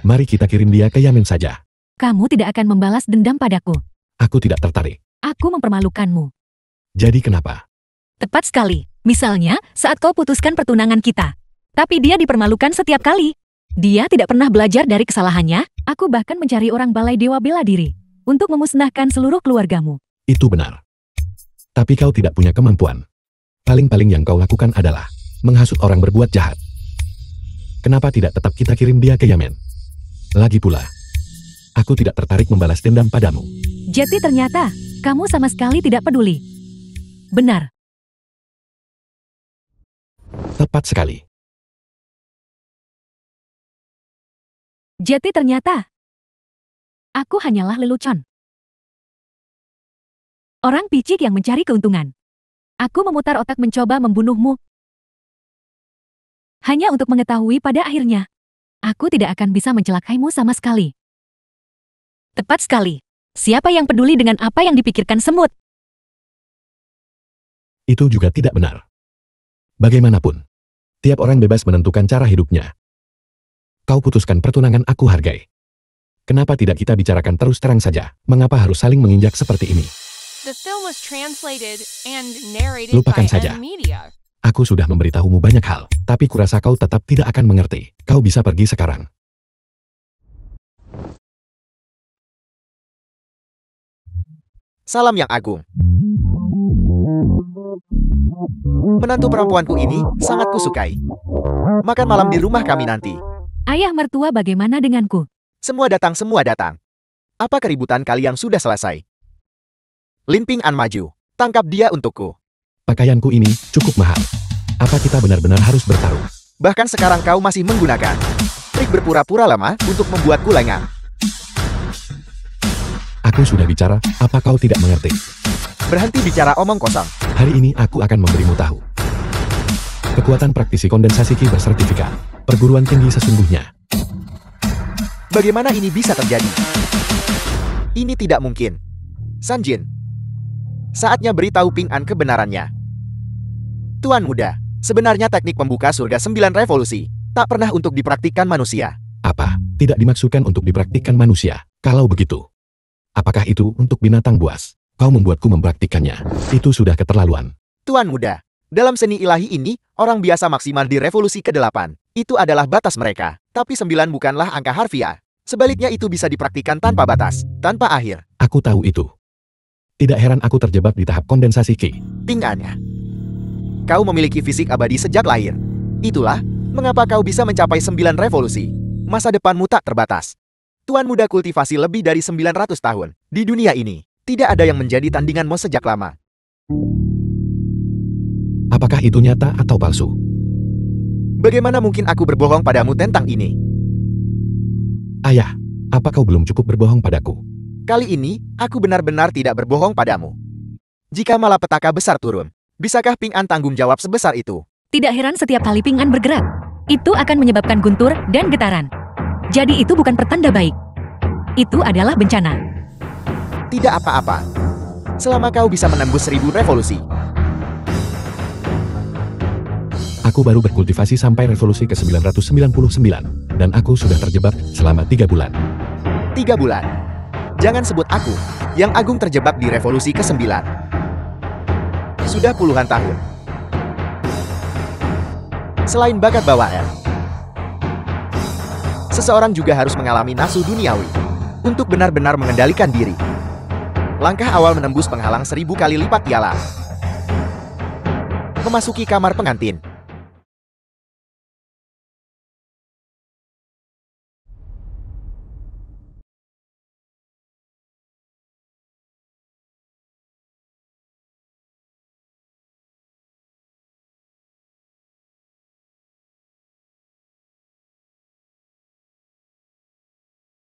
Mari kita kirim dia ke Yamen saja. Kamu tidak akan membalas dendam padaku. Aku tidak tertarik. Aku mempermalukanmu. Jadi kenapa? Tepat sekali. Misalnya, saat kau putuskan pertunangan kita. Tapi dia dipermalukan setiap kali. Dia tidak pernah belajar dari kesalahannya. Aku bahkan mencari orang Balai Dewa Bela Diri untuk memusnahkan seluruh keluargamu. Itu benar. Tapi kau tidak punya kemampuan. Paling-paling yang kau lakukan adalah menghasut orang berbuat jahat. Kenapa tidak tetap kita kirim dia ke Yamen? Lagi pula, aku tidak tertarik membalas dendam padamu. Jadi ternyata, kamu sama sekali tidak peduli. Benar. Tepat sekali. Jadi ternyata, Aku hanyalah lelucon. Orang picik yang mencari keuntungan. Aku memutar otak mencoba membunuhmu. Hanya untuk mengetahui pada akhirnya, aku tidak akan bisa mencelakaimu sama sekali. Tepat sekali. Siapa yang peduli dengan apa yang dipikirkan semut? Itu juga tidak benar. Bagaimanapun, tiap orang bebas menentukan cara hidupnya. Kau putuskan pertunangan aku hargai. Kenapa tidak kita bicarakan terus terang saja? Mengapa harus saling menginjak seperti ini? The film was translated and narrated Lupakan by saja. N-Media. Aku sudah memberitahumu banyak hal, tapi kurasa kau tetap tidak akan mengerti. Kau bisa pergi sekarang. Salam yang agung. Menantu perempuanku ini sangat kusukai. Makan malam di rumah kami nanti. Ayah mertua bagaimana denganku? Semua datang, semua datang. Apa keributan kalian sudah selesai? Lin Ping An maju. Tangkap dia untukku. Pakaianku ini cukup mahal. Apa kita benar-benar harus bertarung? Bahkan sekarang kau masih menggunakan trik berpura-pura lama untuk membuatku lengah. Aku sudah bicara, apa kau tidak mengerti? Berhenti bicara omong kosong. Hari ini aku akan memberimu tahu. Kekuatan praktisi kondensasi Qi bersertifikat. Perguruan tinggi sesungguhnya. Bagaimana ini bisa terjadi? Ini tidak mungkin. Sanjin. Saatnya beritahu Ping An kebenarannya. Tuan muda, sebenarnya teknik pembuka surga 9 revolusi tak pernah untuk dipraktikkan manusia. Apa? Tidak dimaksudkan untuk dipraktikkan manusia. Kalau begitu, apakah itu untuk binatang buas? Kau membuatku mempraktikkannya. Itu sudah keterlaluan. Tuan muda, dalam seni ilahi ini, orang biasa maksimal di revolusi ke-8. Itu adalah batas mereka. Tapi 9 bukanlah angka harfiah. Sebaliknya itu bisa dipraktikkan tanpa batas, tanpa akhir. Aku tahu itu. Tidak heran aku terjebak di tahap kondensasi Qi. Ping An-nya. Kau memiliki fisik abadi sejak lahir. Itulah mengapa kau bisa mencapai 9 revolusi. Masa depanmu tak terbatas. Tuan muda kultivasi lebih dari 900 tahun. Di dunia ini, tidak ada yang menjadi tandinganmu sejak lama. Apakah itu nyata atau palsu? Bagaimana mungkin aku berbohong padamu tentang ini? Ayah, apa kau belum cukup berbohong padaku? Kali ini, aku benar-benar tidak berbohong padamu. Jika malapetaka besar turun, bisakah Ping An tanggung jawab sebesar itu? Tidak heran setiap kali Ping An bergerak, itu akan menyebabkan guntur dan getaran. Jadi itu bukan pertanda baik. Itu adalah bencana. Tidak apa-apa. Selama kau bisa menembus 1000 revolusi. Aku baru berkultivasi sampai revolusi ke-999, dan aku sudah terjebak selama 3 bulan. 3 bulan. Jangan sebut aku, yang agung terjebak di revolusi ke-9. Sudah puluhan tahun. Selain bakat bawaan, seseorang juga harus mengalami nafsu duniawi untuk benar-benar mengendalikan diri. Langkah awal menembus penghalang 1000 kali lipat ialah memasuki kamar pengantin.